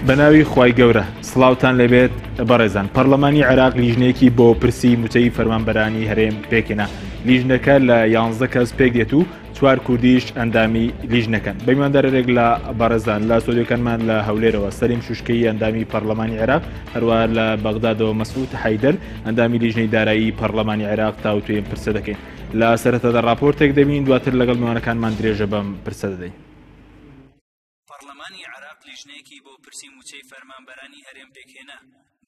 بەناوی خوای گەورە سڵاوتان لەبێت بەڕێزان. پەرلەمانی عێراق لیژنێکی بۆ پرسی موچەی فەرمانبەرانی هەرێم پێکێنا. لیژنەکە لە 11 کەس پێک دێت و 4 کوردیش ئەندامی لیژنەکەن. بەیماندارێک لە بەڕێزان لە سۆدیۆکانمان لە هەولێرەوە سەریم شوشکەی ئەندامی پەرلەمانی عێراق، هەروە لە بەغدادەوە مەسعود حەیدەر ئەندامی لیژنەی دارایی پەرلەمانی عێراق تاوتوێن پرسە دەکەین. لە سەرەتادا راپۆرتێک دەبین، دواتر لەگەڵ میوانەکانمان درێژە بەم پرسە دەدەین. پەرلەمانی عێراق لیژنەیەکی بۆ پرسی موچەی فەرمانبەرانی هەرێم پێکهێنا.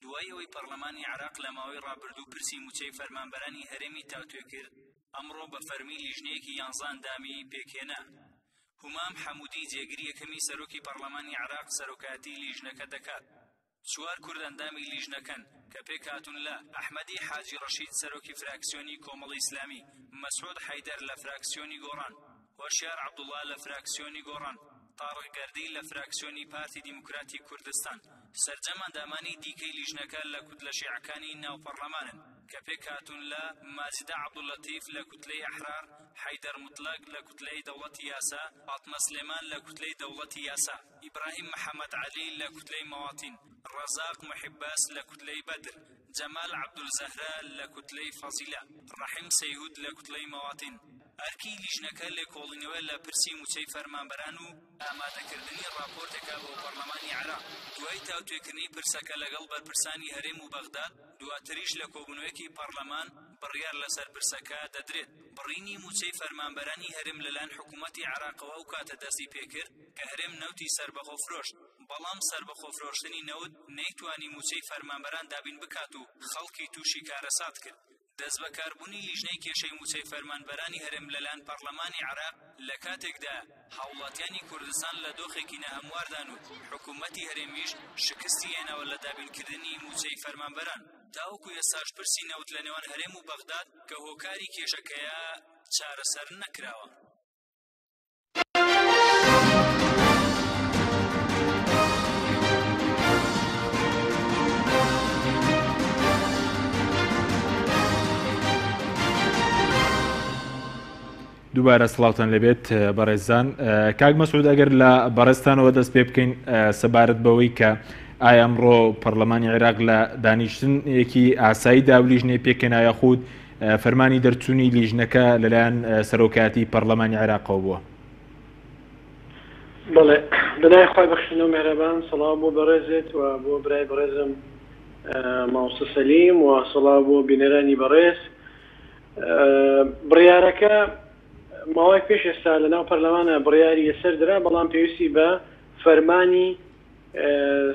دوایەوەی پەرلەمانی عێراق لە ماوەی ڕابردوو پرسی موچەی فەرمانبەرانی هەرێمی تاوتوێ کرد، ئەمڕۆ بە فەرمی لیژنەیەکی 11 ئەندامی پێکهێنا. هومام حەموودی جێگیری یەکەمی سەرۆکی پەرلەمانی عێراق سەرۆکاتی لیژنەکە دەکات. 4 کورد ئەندامی لیژنەکەن کە پێک هاتوون لە ئەحمەدی حاجی ڕەشید سەرۆکی فراکسیۆنی کۆمەڵی ئیسلامی، مەسعود حەیدەر لە فراکسیۆنی گۆڕان، هۆشیار عەبدوڵڵا لە فراکسیۆنی گۆڕان، تاڕق گەردی لە فراکسیۆنی پارتی دیموکراتی کوردستان. سەرجەم ئەندامانی دیکەی لیژنەکە لە کوتلە شیعەکانی ناوپەرلەمانن کە پێک هاتوون لە ماجدە عەبدوڵلەتیف لە کوتلەی ئەحرار، حەیدەر مطلق لە کوتلەی دەوڵەتی یاسا، فاتمە سلێمان لە کوتلەی دەوڵەتی یاسا، ئیبراهیم محەممەد عەلی لە کوتلەی مەواتین، ڕەزاق محیباس لە کوتلەی بەدر، جەمال عەبدولزەهرا لە کوتلەی فەزیلە، ڕەحیم سەیهود لە کوتلەی مەواتین. ئەرکی لیژنەکە لێکۆڵینەوە لە پرسی موچەی فەرمانبەران و ئامادەکردنی راپۆرتێکە بۆ پەرلەمانی عێراق. دوای تاوتوێکردنی پرسەکە لەگەڵ بەرپرسانی هەرێم و بەغداد، دواتریش لە کۆبوونەوەیەکی پەرلەمان بڕیار لەسەر پرسەکە دەدرێت. بڕینی موچەی فەرمانبەرانی هەرێم لەلایەن حکوومەتی عێراقەوە و کاتە دەستی پێکرد کە هەرێم نەوتی سەربەخۆفرۆشت، بەڵام سەربەخۆفرۆشتنی نەوت نەیتوانی موچەی فەرمانبەران دابین بکات و خەڵکی تووشی کارەسات کرد. دەست بەکاربوونی لیژنەی کێشەی موچەی فەرمانبەرانی هەرێم لەلایەن پەرلەمانی عێراق لە کاتێکدا هاوڵاتیانی کوردستان لە دۆخێکی نەهەمواردان و حکوومەتی هەرێمیش شکستی هێناوە لە دابینکردنی موچەی فەرمانبەران. تاوەکو ئێستاش پرسی نەوت لە نێوان هەرێم و بەغداد کە هۆکاری کێشەکەیە چارەسەر نەکراوە. دووبارە سڵاوتان لەبێت بەڕێزان. کاک مەسعود، ئەگەر لە بەڕێستانەوە دەست پێ بکەین سەبارەت بەوەی کە ئایا ئەمڕۆ پەرلەمانی عێراق لە دانیشتنێکی ئاساییدا و لیژنەی پێکهێنا یاخود فەرمانی دەرچوونی لیژنەکە لەلایەن سەرۆکاتی پەرلەمانی عێراقەوە بووە؟ بەڵێ، بەنای خۆی بەخشن و مێرەبان، سەڵاو بۆ بەڕێزێت و بۆ برای بەڕێزم ماوسە سەلیم و سەڵاو بۆ بینەرانی بەڕێز. بڕیارەکە ماوەی پێش ئێستا لە ناو پەرلەمانە بڕیاری یەسەر درا، بەڵام پێویستی بە فەرمانی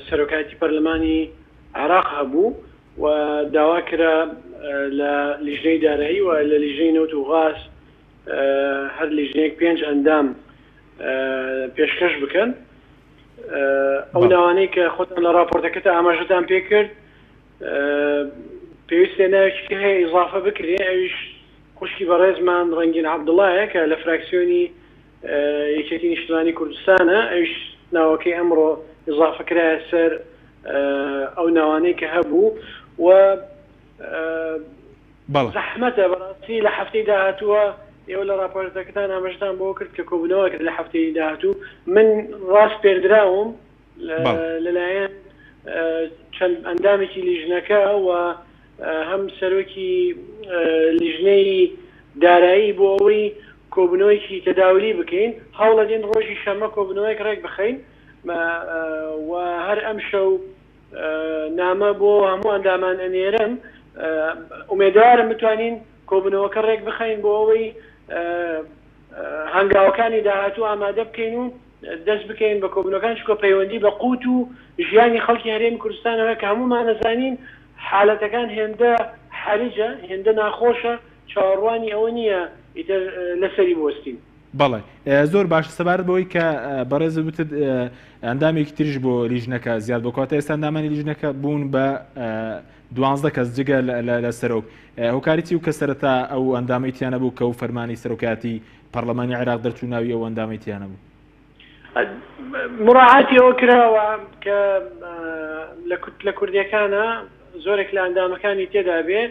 سەرۆکاتی پەرلەمانی عێراق هەبوو و داوا کرا لە لیژنەی دارایی و لە لیژنەی نەوت و غاز هەر لیژنەیەک 5 ئەندام پێشکەش بکەن. ئەو ناوانەی کە خۆتان لە راپۆرتەکەتە ئاماژەتان پێ کرد پێویست لێ ناوێکی هەیە ئیزافە بکرێ. ئەویش خوشکی بەڕێزمان ڕەنگین عەبدوڵڵایە کە لە فراکسیۆنی یەکێتی نیشتیمانی کوردستانە، ئەویش ناوەکەی ئەمڕۆ ئیزافە کرایە سەر ئەو ناوانەی کە هەبوو و زەحمەتە بەڕاستی لە هەفتەی داهاتووە ئێوە لە راپۆرتەکەتان ئاماژەتان بۆ کرد کە کۆبوونەوە کرد لە هەفتەی داهاتوو. من ڕاست پێردراوم لەلایەن چەند ئەندامێکی لیژنەکە و هەم سەرۆکی لیژنەی دارایی بۆ ئەوەی کۆبوونەوەیکی تەداولی بکەین. هەوڵە دێن ڕۆژی شەمە کۆبوونەوەیەک ڕێک بخەین و هەر ئەم شەو نامە بۆ هەموو ئەندامان ئەنێرم. ئومێدوارم بتوانین کۆبوونەوەکە ڕێک بخەین بۆ ئەوەی هەنگاوەکانی داهاتوو ئامادە بکەین و دەست بکەین بە کۆبوونەکان، چکۆ پەیوەندی بە قوت و ژیانی خەڵکی هەرێمی کوردستانەوە کە هەمومان نەزانین حالەتەکان هێندە حەریجە، هێندە ناخۆشە، چاوەڕوانی ئەوە نییە ئیتر لەسەری بوەستین. بەڵێ، زۆر باش. سەبارەت بەوەی کە بەڕێز وتت ئەندامێکی تریش بۆ لیژنەکە زیاد بۆ کاتە ئێستا ئەندامانی لیژنەکە بوون بە 12 کەس جگە لە سەرۆک. هۆکاریتی و کە سەرەتا ئەو ئەندامەیتیانە بوو کە و فەرمانی سەرۆکاتی پەرلەمانی عێراق دەرچوو ناوی ئەو ئەندامەیتیانە بوو. مراعاتی ئەوە کراوە کە لە کوردیەکانە زۆرێک لە ئەندامەکانی تێدا بێ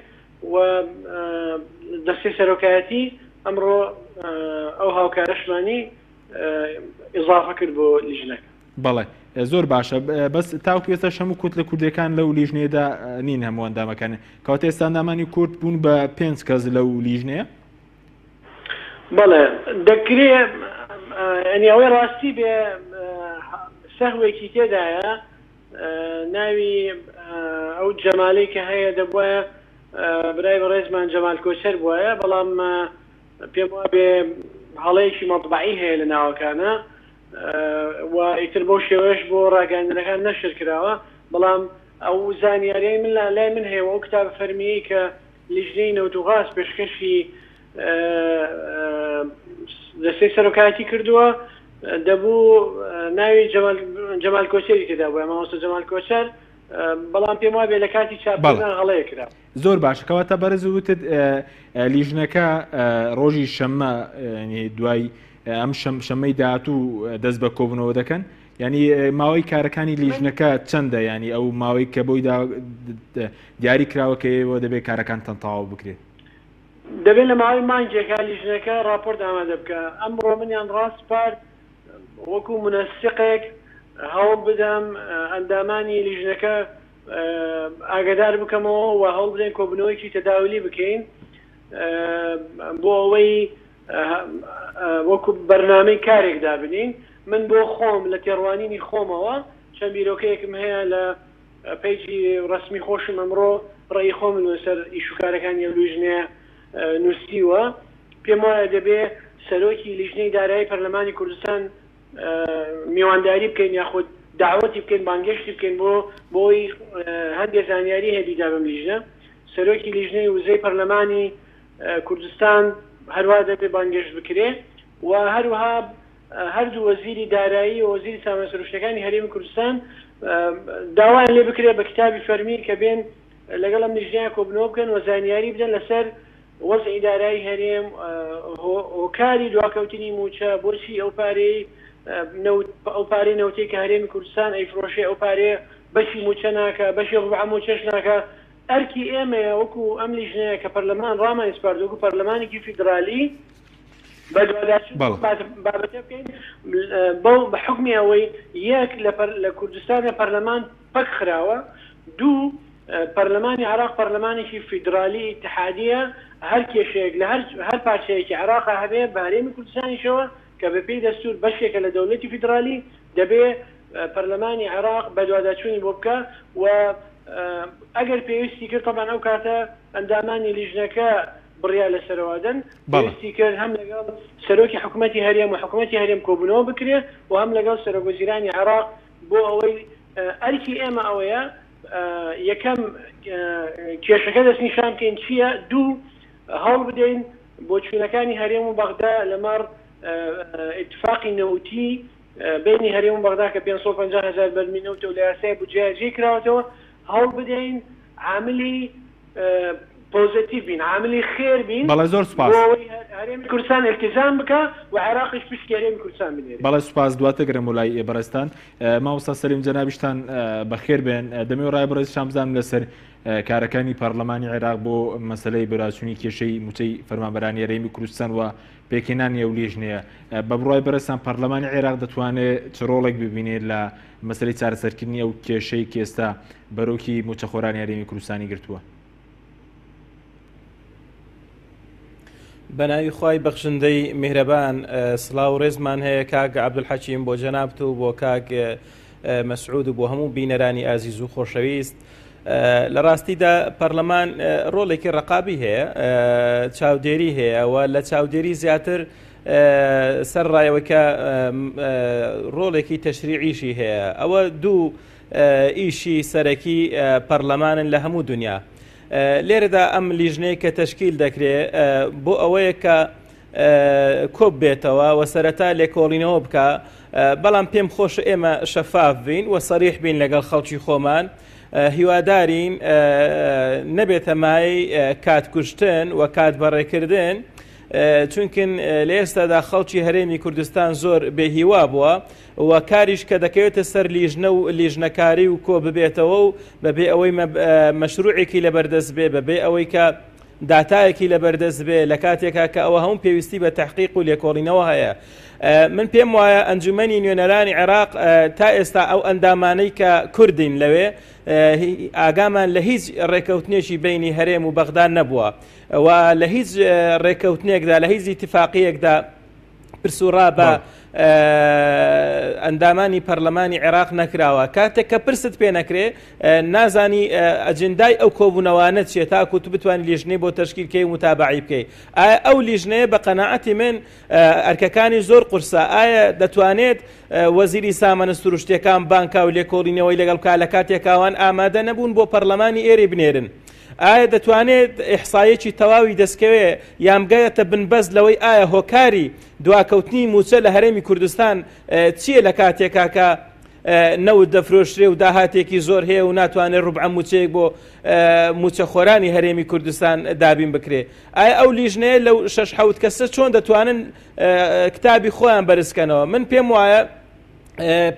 و دەستی سەرۆکایەتی ئەمڕۆ ئەو هاوکارەشمانی ئضافە کرد بۆ لیژنەکە. بەڵێ، زۆر باشە بەس تاوکو ئێستا هەموو کووت لە کوردەکان لەو لیژنێدا نین هەموو ئەندامەکان کەواتە ئێستا ئەندامانی کورد بوون بە 5 کەس لەو لیژنەیە بەڵێ دەکرێت ئەنی ئەوەی ڕاستی بێ سەهوێکی تێدایە ناوی ئەو جەمالەی کە هەیە دەبواە برای بەڕێزمان جەمال کۆچەر بواە بەڵام پێم وابێ هەڵەیەکی مەطبعی هەیە لە ناوەکانە و ئیتر بۆ شێوەش بۆ ڕاگەاندنەکان نەشر کراوە بەڵام ئەو زانیاریای من لای من هەیە ئەو کتاب فەرمیەی کە لیژنەی نەوتوغاز پێشکەشی دەستەی سەرۆکایەتی کردووە دەبوو ناوی جەمال کۆچەری تێدا بووە مامۆستا جەمال کۆچەر بەڵام پێم وابێ لە کاتی چاپکردن هەڵەیە کرا زۆر باشە کەواتە بەرز وتت لیژنەکە ڕۆژی شەممە دوای ئەم شەمەی داهاتوو دەست بە کۆبنەوە دەکەن ینی ماوەی کارەکانی لیژنەکە چەندە ینی ئەو ماوەی کە بۆی دیاری کراوەکەەوە دەبێت کارەکان تەنتاوا بکرێت دەبێت لە ماوەی مانجێکا لیژنەکە راپۆرت ئامادە بکە ئەمڕۆ منیان ڕاست پارت وەکو منەسقێک هەوڵ بدەم ئەندامانی لیژنەکە ئاگدار بکەمەوە و هەوڵ بدەین کۆبنەوەیکی تەداولی بکەین بۆ ئەوەی وەکو بەرنامەی کارێک دابنین من بۆ خۆم لە تێڕوانینی خۆمەوە چەند بیرۆکەیەکم هەیە لە پەیجی ڕسمی خۆشم ئەمڕۆ ڕێی خۆم لەسەر ئیشوکارەکانی ئەو لیژنەیە نووسیوە پێم وایە دەبێت سەرۆکی لیژنەی دارایی پەرلەمانی کوردستان میوانداری بکەین یاخود داوەتی بکەین بانگشتی بکەین بۆی هەندێک زانیاری هەبیدا بەم لیژنە سەرۆکی لیژنەی وزەی پەرلەمانی کوردستان هەروە دەبێت بانگشت بکرێ و هەروەها هەردوو وەزیری دارایی و وەزیری سامانە سروشتەکانی هەرێمی کوردستان داوایان لێ بکرێ بە کتابی فەرمی کە بێن لەگەڵ ئەم لیژنەیە کۆبنەوە بکەن و زانیاری بدەن لەسەر وەزعی دارایی هەرێم هۆکاری دواکەوتنی موچە بۆچی ئەو پارەی نەوتەی کە هەرێمی کوردستان ئەیفرۆشێ ئەو پارەیە بەشی موچە ناکە بەشی ڕوبع موچەش ناکە ئەرکی ئێمەیە وەکو ئەم لیژنەیە کە پەرلەمان ڕامان ئیسپارد وەکو پەرلەمانێکی فیدرالی بابەتە بکەین بە حکمی ئەوەی یەک لە کوردستانە پەرلەمان پەک خراوە دوو پەرلەمانی عراق پەرلەمانێکی فیدرالی اتحادیە هەر کێشەیەک لە هەر پارچەیەکی عراق هەبێ بە هەرێمی کوردستانیشەوە کە بەپێی دەستور بەشێکە لە دەوڵەتی فیدرالی دەبێ پەرلەمانی عراق بە دوواداچوونی بۆ بکە و ئەگەر پێویستی کرد طبعا ئەو کاتە ئەندامانی لیژنەکە بڕیا لەسەرەوادن پێویستی کرد هەم لەگەڵ سەرۆکی حکوومەتی هەرێم و حکوومەتی هەرێم کۆبوونەوە بکرێ و هەم لەگەڵ سەرۆکوەزیرانی عراق بۆ ئەوەی ئەرکی ئێمە ئەوەیە یەکەم کێشەکە دەستنیشان بکەین چییە دوو هەوڵ بدەین بۆ چوونەکانی هەرێم و بەغدا لەمەڕ اتفاقی نەوتی بینی هەرێم و بەغدا کە 550,000 بەرمی نەوتە و لە یاسای بودجێ کراوەتەوە هەوڵ بدەین عاملی پۆزیتیڤ بین عاملی خێر بین بەڵێ زۆر سپاس هەرێمی کوردستان التزام بکە و عێراقیش پشتی هەرێمی کوردستان بنێرێ بەڵێ سوپاس دواتە گرم وڵای بەڕێستان مامۆستا سەلیم جەنابیشتان بەخێر بێن دەمێ ڕای بەڕێز شامزان لەسەر کارەکانی پەرلەمانی عێراق بۆ مەسەلەی بەراچوونی کێشەی موچەی فەرمانبەرانی هەرێمی کوردستان و پێکێنانی ئەو لیژنەیە بە بڕای بەڕێستان پەرلەمانی عێراق دەتوانێت چ ڕۆڵێک ببینێت لە مەسەلەی چارەسەرکردنی ئەو کێشەی کە ئێستا بەرۆکی موچەخۆرانی هەرێمی کوردستانی گرتووە بەناوی خوای بەخشندەی میهرەبان سڵاو ڕێزمان هەیە کاک عەبدولحەکیم بۆ جەنابت و بۆ کاک مەسعود و بۆ هەموو بینەرانی ئازیز و خۆشەویست لە ڕاستیدا پەرلەمان ڕۆڵێکی ڕقابی هەیە چاودێری هەیە و لە چاودێری زیاتر سەر ڕایەوەکە ڕۆڵێکی تەشریعیشی هەیە ئەوە دوو ئیشی سەرەکی پەرلەمانن لە هەموو دنیا لێرەدا ئەم لیژنەیە کە تەشکیل دەکرێت بۆ ئەوەیە کە کۆب بێتەوە و سەرەتا لێکۆڵینەوە بکە بەڵام پێم خۆش ئێمە شەفاف بین و سەریح بین لەگەڵ خەڵکی خۆمان هیوادارین نەبێتە مای کاتکوشتن و کات بەڕێکردن چونکن لە ئێستادا خەڵکی هەرێمی کوردستان زۆر بێهیوا بووە و کاریش کە دەکەوێتە سەر لیژنە و لیژنەکاری و کۆ ببێتەوە و بەبێ ئەوەی مەشروعێکی لەبەردەست بێ بەبێ ئەوەی کە داتایەکی لە بەردەست بێ لە کاتێکا کە ئەوە هەموو پێویستی بە تحقیق و لێکۆڵینەوە هەیە. من پێم وایە ئەنجومەنی نوێنەرانی عێراق تا ئێستا ئەو ئەندامانەی کە کوردین لەوێ ئاگامان لە هیچ ڕێکەوتنێکی بینی هەرێم و بەغداد نەبووە و لە هیچ ڕێکەوتنێکدا لە هیچ ئیتیفاقیەکدا پرسوڕا بە ئەندامانی پەرلەمانی عێراق نەکراوە. کاتێک کە پرست پێ نەکرێ نازانی ئەجندای ئەو کۆبوونەوانە چیە تاکو تو بتوانانی لیژنەی بۆ تەشکیلکەی و متابعی بکەیت. ئایا ئەو لیژنەیە بە قەناعەتی من ئەرکەکانی زۆر قورسە؟ ئایا دەتوانێت وەزیری سامانە سروشتیەکان بانکا و لێکۆڵینەوەی لەگەڵ کا لە کاتێکاوان ئامادە نەبوون بۆ پەرلەمانی ئێرە بنێرن؟ ئایا دەتوانێت ئیحسایەکی تەواوی دەستکەوێ یامگەیەتە بنبەست لەوەی ئایا هۆکاری دواکەوتنی موچە لە هەرێمی کوردستان چییە لە کاتێکا کە نەوت دەفرۆشرێ و داهاتێکی زۆر هەیە و ناتوانێت ڕوبعە موچەیەک بۆ موچەخۆرانی هەرێمی کوردستان دابین بکرێ؟ ئایا ئەو لیژنەیە لەو 6-7 کەسە چۆن دەتوانن کتابی خۆیان بەرزکەنەوە؟ من پێم وایە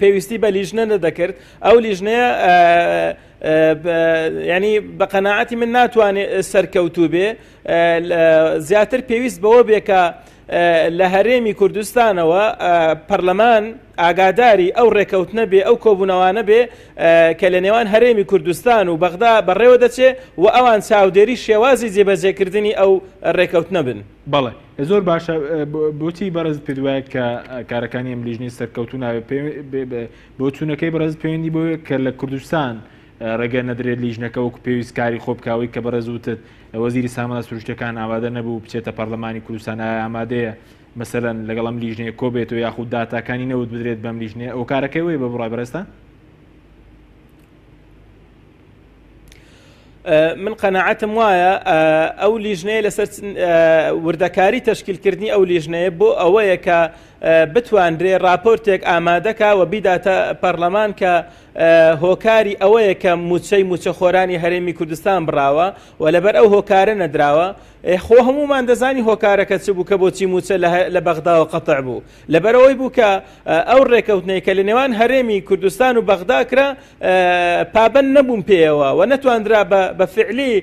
پێویستی بە لیژنە نەدەکرد. ئەو لیژنەیە ینی بە قەناعەتی من ناتوانێت سەرکەوتوو بێ، زیاتر پێویست بەوە بێ کە لە هەرێمی کوردستانەوە پەرلەمان ئاگاداری ئەو ڕێکەوتنە بێ، ئەو کۆبوونەوانە بێ کە لە نێوان هەرێمی کوردستان و بەغدا بەڕێوە دەچێ و ئەوان چاودێری شێوازی جێبەجێکردنی ئەو ڕێکەوتنە بن. بەڵێ زۆر باشە. بۆچی بەڕێز پێ وایە کە کارەکانی ئەم لیژنەی سەرکەوتوو ناوێت بۆ چوونەکەی بەڕێز پەیوەندی بۆیە کە لە کوردستان ڕێگە نەدرێت لیژنەکە وەکو پێویست کاری خۆبکاوی کە بەڕێزوتت وەزیری سامانە سروشتەکان ئامادە نەبوو بچێتە پەرلەمانی کوردستان؟ ئامادەیە مەسەلەن لەگەڵ ئەم لیژنەیە کۆبێتەوە یاخود داتاکانی نەوت بدرێت بەم لیژنەیە؟ ئەو کارەکەی وێ بە بڕای بەڕێستان؟ من قەناعەتم وایە ئەو لیژنەیە لەسەر وردەکاری تەشکیلکردنی ئەو لیژنەیە بۆ ئەوەیە کە بتواندرێ راپۆرتێک ئامادەکە و بیداتە پەرلەمان کە هۆکاری ئەوەیە کە موچەی موچەخۆرانی هەرێمی کوردستان بڕاوە و لەبەر ئەو هۆکارە نەدراوە. خۆ هەمومان دەزانی هۆکارەکە چ بوو کە بۆچی موچە لە بەغداوە قەتع بوو، لەبەرەوەی بوو کە ئەو ڕێکەوتنەی کە لە نێوان هەرێمی کوردستان و بەغدا کرا پابەند نەبوون پێیەوە و نەتواندرا بە فعلی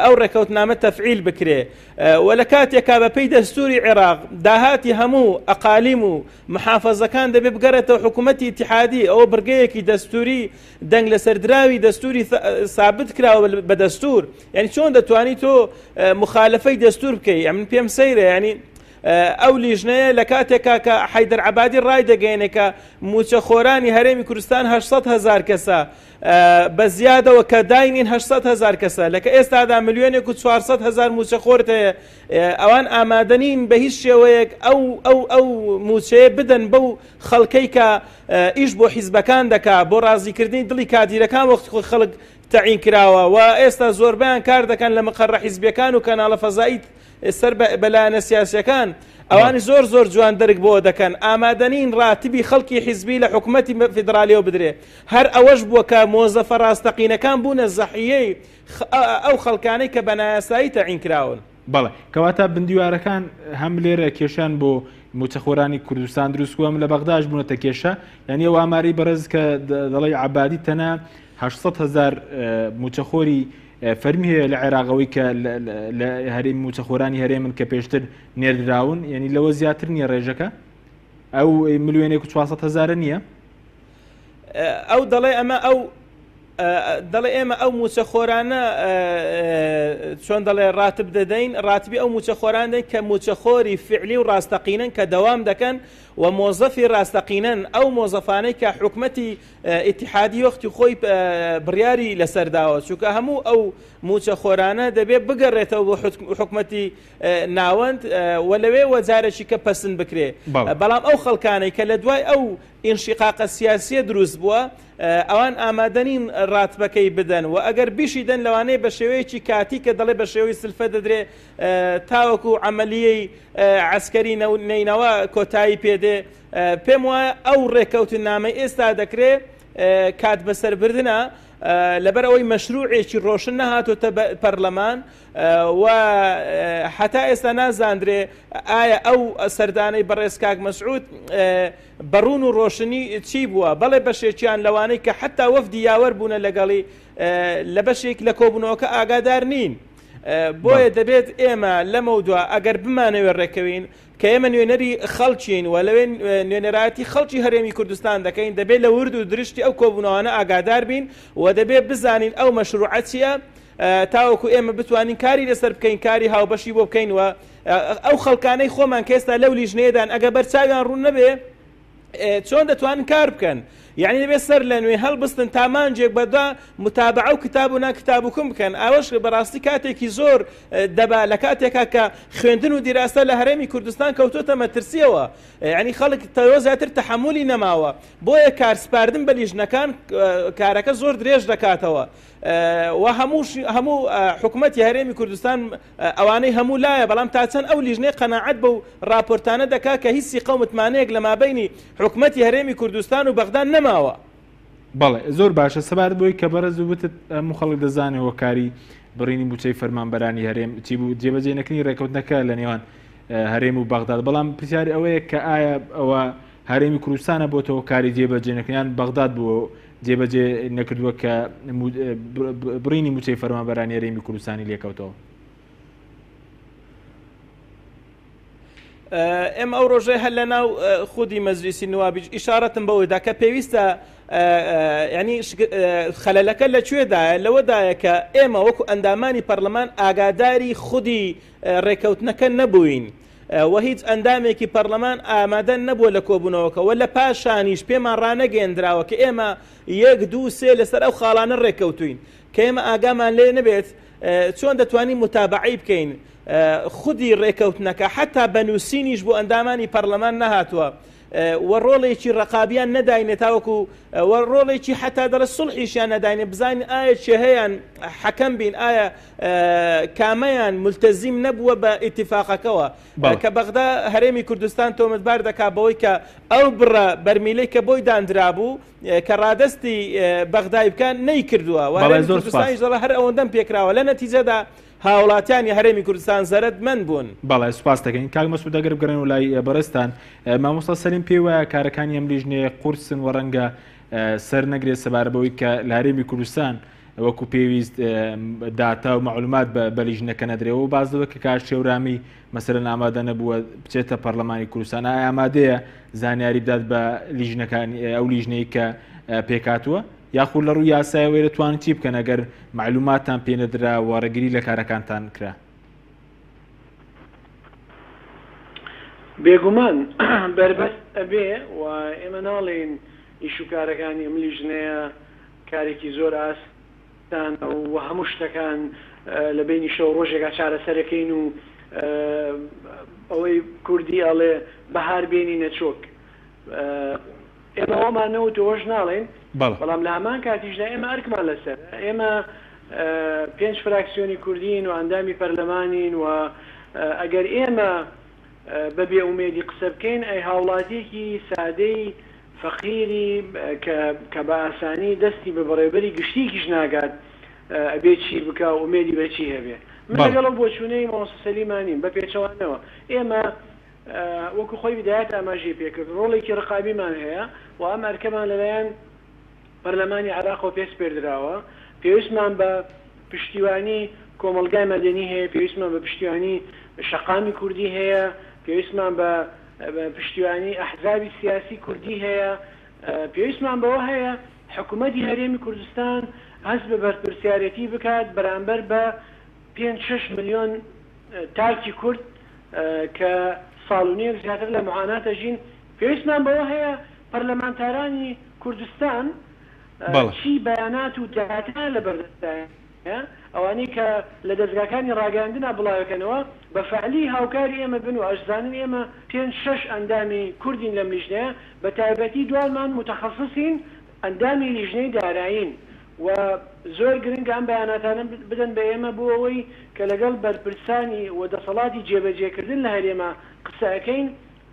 ئەو ڕێکەوتنامە تەفعیل بکرێ و لە کاتێکا بەپێی دەستوری عێراق داهاتی هەموو ئەقالیم و محافەزەکان دەبێ بگەڕێتەوە حکوومەتی ئیتیحادی، ئەوە بڕگەیەکی دەستوری دەنگ لە سەردراوی دەستوری ثابت کراوە بە دەستور. یعنی چۆن دەتوانی تۆ مخالفەی دەستور بکەی؟ من پێم سەیرە ینی ئەو لیژنەیە لە کاتێکا کە حەیدەر عەبادی ڕای دەگەێنێ کە موچەخۆرانی هەرێمی کوردستان 800,000 کەسە بە زیادەوە کە داینین 800,000 کەسە لەکە ئێستادا 1,400,000 موچەخۆرت هەیە. ئەوان ئامادەنین بە هیچ شێوەیەک ئەو موچەیە بدەن بەو خەڵکەی کە ئیش بۆ حیزبەکان دەکا بۆ ڕازیکردنی دڵی کادیرەکان وەختی خۆی خەڵک تەعین کراوە و ئێستا زۆربیان کار دەکەن لە مەقەڕە حیزبیەکان و کەناڵە فەزایی سەر بەلایەنە سیاسیەکان. ئەوانی زۆر جوان دەرگ بۆ دەکەن ئامادەنین ڕاتبی خەڵکی حیزبی لە حکوومەتی فیدرالیەوە بدرێ. هەر ئەوەش بووە کە مۆزەفە ڕاستەقینەکان بوونە زەحیەی ئەو خەڵکانەی کە بە نایاسایی تەعین کراون. بەڵێ کەواتە بندیوارەکان هەم لێرە کێشان بۆ موچەخۆرانی کوردستان دروستکووەم لە بەغداش بوونەتە کێشە، یعنی ئەو ئاماری بەڕێز کە دەڵی عەبادی تەنە 800,000 موچەخۆری فەرمی هەیە لە عێراقەوەی کە لە هەرێمی موچەخۆرانی هەرێمن کە پێشتر نێردراون، یعنی لەوە زیاتر نییە ڕێژەکە؟ ئەو 1,400,000 نییە؟ ئەو دەڵێ ئەمە دەڵێ ئێمە ئەو موچەخۆرانە چۆن دەڵێ ڕاتب دەدەین، ڕاتبی ئەو موچەخۆران دەین کە موچەخۆری فعلی و ڕاستەقینن کە دەوام دەکەن و مۆزەفی ڕاستەقینن ئەو مۆزەفانەی کە حکوومەتی ئیتیحادی وەختی خۆی بڕیاری لەسەرداوە، چونکە هەموو ئەو موچەخۆرانە دەبێت بگەڕێتەوە بۆ حکوومەتی ناوەند و لەوێ وەجارێکی کە پەسند بکرێ. بەڵام ئەو خەڵکانەی کە لە دوای ئەو ئینشقاقە سیاسیە دروست بووە ئەوان ئامادەنین ڕاتبەکەی بدەن و ئەگەر بیشی دەن لەوانەیە بە شێوەیەکی کاتی کە دەڵێ بە شێوەی سلفە دەدرێ تاوەکو عەمەلیەی عەسکەری نینەوە کۆتایی پێدێ. پێم وایە ئەو ڕێکەوتنامەی ئێستا دەکرێت کات بەسەربردنە لەبەر ئەوەی مەشروعێکی ڕۆشن نەهاتۆتە پەرلەمان و حتا ئێستا نازاندرێ ئایا ئەو سەردانەی بەڕێز کاک مەسعود بەڕون و ڕۆشنی چی بووە. بەڵێ بەشێکیان لەوانەی کە حتا وەفدی یاوەر بوونە لەگەڵی لە بەشێک لە کۆبوونەوەکە ئاگادار نین. بۆیە دەبێت ئێمە لەمەوە ئەگەر بمانەوێت ڕێکەوین کە ئێمە نوێنەری خەڵچین و لەوێ نوێنەراتی خەڵکی هەرێمی کوردستان دەکەین دەبێت لە ورد و درشتی ئەو کۆبوونەوەانە ئاگادار بین و دەبێت بزانین ئەو مەشروعەتیە تاوەکو ئێمە بتوانین کاری لەسەر بکەین کاری هاوبەشی بۆ بکەین و ئەو خەڵکانەی خۆمان کێستا لەو لیژنەیەدان ئەگە بەرچاویان ڕوون نەبێ چۆن دەتوانن کار بکەن یعنی دەبێت سەر لە نوێ هەڵبستن تامانجێک بەدا متابعە و کتاب و ناکتابوکم بکەن ئەوەش بەڕاستی کاتێکی زۆر دەبا لە کاتێکا کە خوێندن و دیراستە لە هەرێمی کوردستان کەوتۆتە مەترسیەوە یعنی خەڵک تەوە زیاتر تەحملی نەماوە بۆیە کارسپاردن بە لیژنەکان کارەکە زۆر درێژ دەکاتەوە و هەموو حکوومەتی هەرێمی کوردستان ئەوانەی هەموو لایە بەڵام تا چەند ئەو لیژنەی قەناعەت بە و راپۆرتانە دەکا کە هیچی قەومتمانەیەک لە مابەینی حکوومەتی هەرێمی کوردستان و بەغدان نەماوە. بەڵێ زۆر باشە سەبارەت بۆی کە بەرەز وتت هەموو خەڵک دەزانێەوە کاری بڕینی موچەی فەرمانبەرانی هەرێم چی بوو جێبەجێ نەکردنی ڕێکەوتنەکە لە نێوان هەرێم و بەغداد بەڵام پرسیاری ئەوەیە کە ئایا ئەوە هەرێمی کوردستانە بۆتەوە کاری جێبەجێ نەکردیان بەغداد بووە جێبەجێ نەکردووە کە بڕینی موچەی فەرمانبەرانی هەرێمی کوردستانی لێکەوتەوە. ئێمە ئەو ڕۆژەی هەر لە ناو خودی مەجلیسی نوابی ئیشارەتم بەوەیدا کە پێویستە ینی خەلەلەکە لەکوێدایە لەوەدایە کە ئێمە وەکو ئەندامانی پەرلەمان ئاگاداری خودی ڕێکەوتنەکە نەبووین و هیچ ئەندامێکی پەرلەمان ئامادە نەبووە لە کۆبوونەوەکە و لە پاشانیش پێمان ڕانەگەێنراوە کە ئێمە 1 2 3 لەسەر ئەو خاڵانە ڕێکەوتوین کە ئێمە ئاگامان لێ نەبێت چۆن دەتوانین متابعی بکەین خودی ڕێکەوتنەکە حتا بەنووسینیش بۆ ئەندامانی پەرلەمان نەهاتووە و ڕۆڵێکی ڕقابیان نەداینێت تاوەکو و ڕۆڵێکی حتا دەرە سڵحیشیان نەداینێت بزانین ئایا چێهەیان حەکەم بین ئایا کامەیان ملتەزیم نەبووە بە ئیتیفاقەکەەوە کە بەغدا هەرێمی کوردستان تۆمەتبار دەکا بەوەی کە ئەو بڕە بەرمیلەی کە بۆی دانرابوو کە ڕادستی بەغدای بکان نەیکردووە و کوردستانی زەڵە هەر ئەوەندەم پێکراوە لە نەتیجەدا هاوڵاتیانی هەرێمی کوردستان زەرەتمەند بوون. بەڵێ سوپاس دەکەین کاک مەسعود ئەگەر بگەڕێن و لای بەڕێستان مامۆستا سەلیم پێی وایە کارەکانی ئەم لیژنەیە قورسن و ڕەنگە سەر نەگرێت سەبارە بەوەی کە لە هەرێمی کوردستان وەکو پێویست داتا و معلومات بە لیژنەکە نەدرێەوە و بازەوە کە کار شێورامی مەسەرەن ئامادە نەبووە بچێتە پەرلەمانی کوردستان ئایا ئامادەیە زانیاری بدات بە لیژنەکانی ئەو لیژنەی کە پێکاتووە یاخود لە ڕووی یاسایەوەی دەتوانن چی بکەن ئەگەر معلوماتان پێ نەدرا وەڕێگری لە کارەکانتان کرا؟ بێگومان بربەست ئەبێ و ئێمە ناڵێن ئیش و کارەکانی ئەم لیژنەیە کارێکی زۆر ئاستان و هەموو شتەکان لە بینی شەو ڕۆژێکا چارەسەرەکەین و ئەوەی کوردی ئەڵێ بەهار بێنی نەچۆک ئێمە ئەومانەوە تۆش ناڵێن بەڵام لە هەمان کاتیشدا ئێمە ئەرکمان لەسەر ئێمە 5 فراکسیۆنی کوردین و ئەندامی پەرلەمانین و ئەگەر ئێمە بەبێ ئومێدی قسە بکەین ئەی هاوڵاتێکی سادەی فەقیری کە بە ئاسانی دەستی بە بەڕێبەری گشتیکیش ناگات ئەبێ چی بکە و ئومێدی بەچی هەبێ من لەگەڵ بۆچوونەی مامۆستا سەلیمانیم بە پێچەوانەوە ئێمە وەکو خۆی بدایەت ئاماژەی پێکرد ڕۆڵێکی ڕقابیمان هەیە و ئەم ئەرکەمان لەلایەن پەرلەمانی عێراق و پێش پێدراوە پێویستمان بە پشتیوانی کۆمەلگای مەدەنی هەیە پێویستمان بە پشتیوانی شەقامی کوردی هەیە پێویستمان بە پشتیوانی ئەحزابی سیاسی کوردی هەیە پێویستمان بەوە هەیە حکوومەتی هەرێمی کوردستان هەست بە بەرپرسیارەتی بکات بەرامبەر بە 5-6 ملیۆن تاکی کورد کە ساڵونیەک زیاتر لە معاناتە ژین پێویستمان بەوە هەیە پەرلەمانتارانی کوردستان چی بەیانات و داتا لە بەردەستایە ئەوانەی کە لە دەستگاکانی ڕاگەاندنا بڵاوەکەنەوە بە فعلی هاوکاری ئێمە بن و ئەشزانن ئێمە 5-6 ئەندامی کوردین لەم لیژنەیە بە تایبەتی دوانمان متخصصین ئەندامی لیژنەی دارایین و زۆر گرنگ ئەم بەیاناتانە بدەن بە ئێمە بۆ ئەوەی کە لەگەڵ بەرپرسانی و دەسەڵاتی جێبەجێکردن لە هەرێمە قسەکەین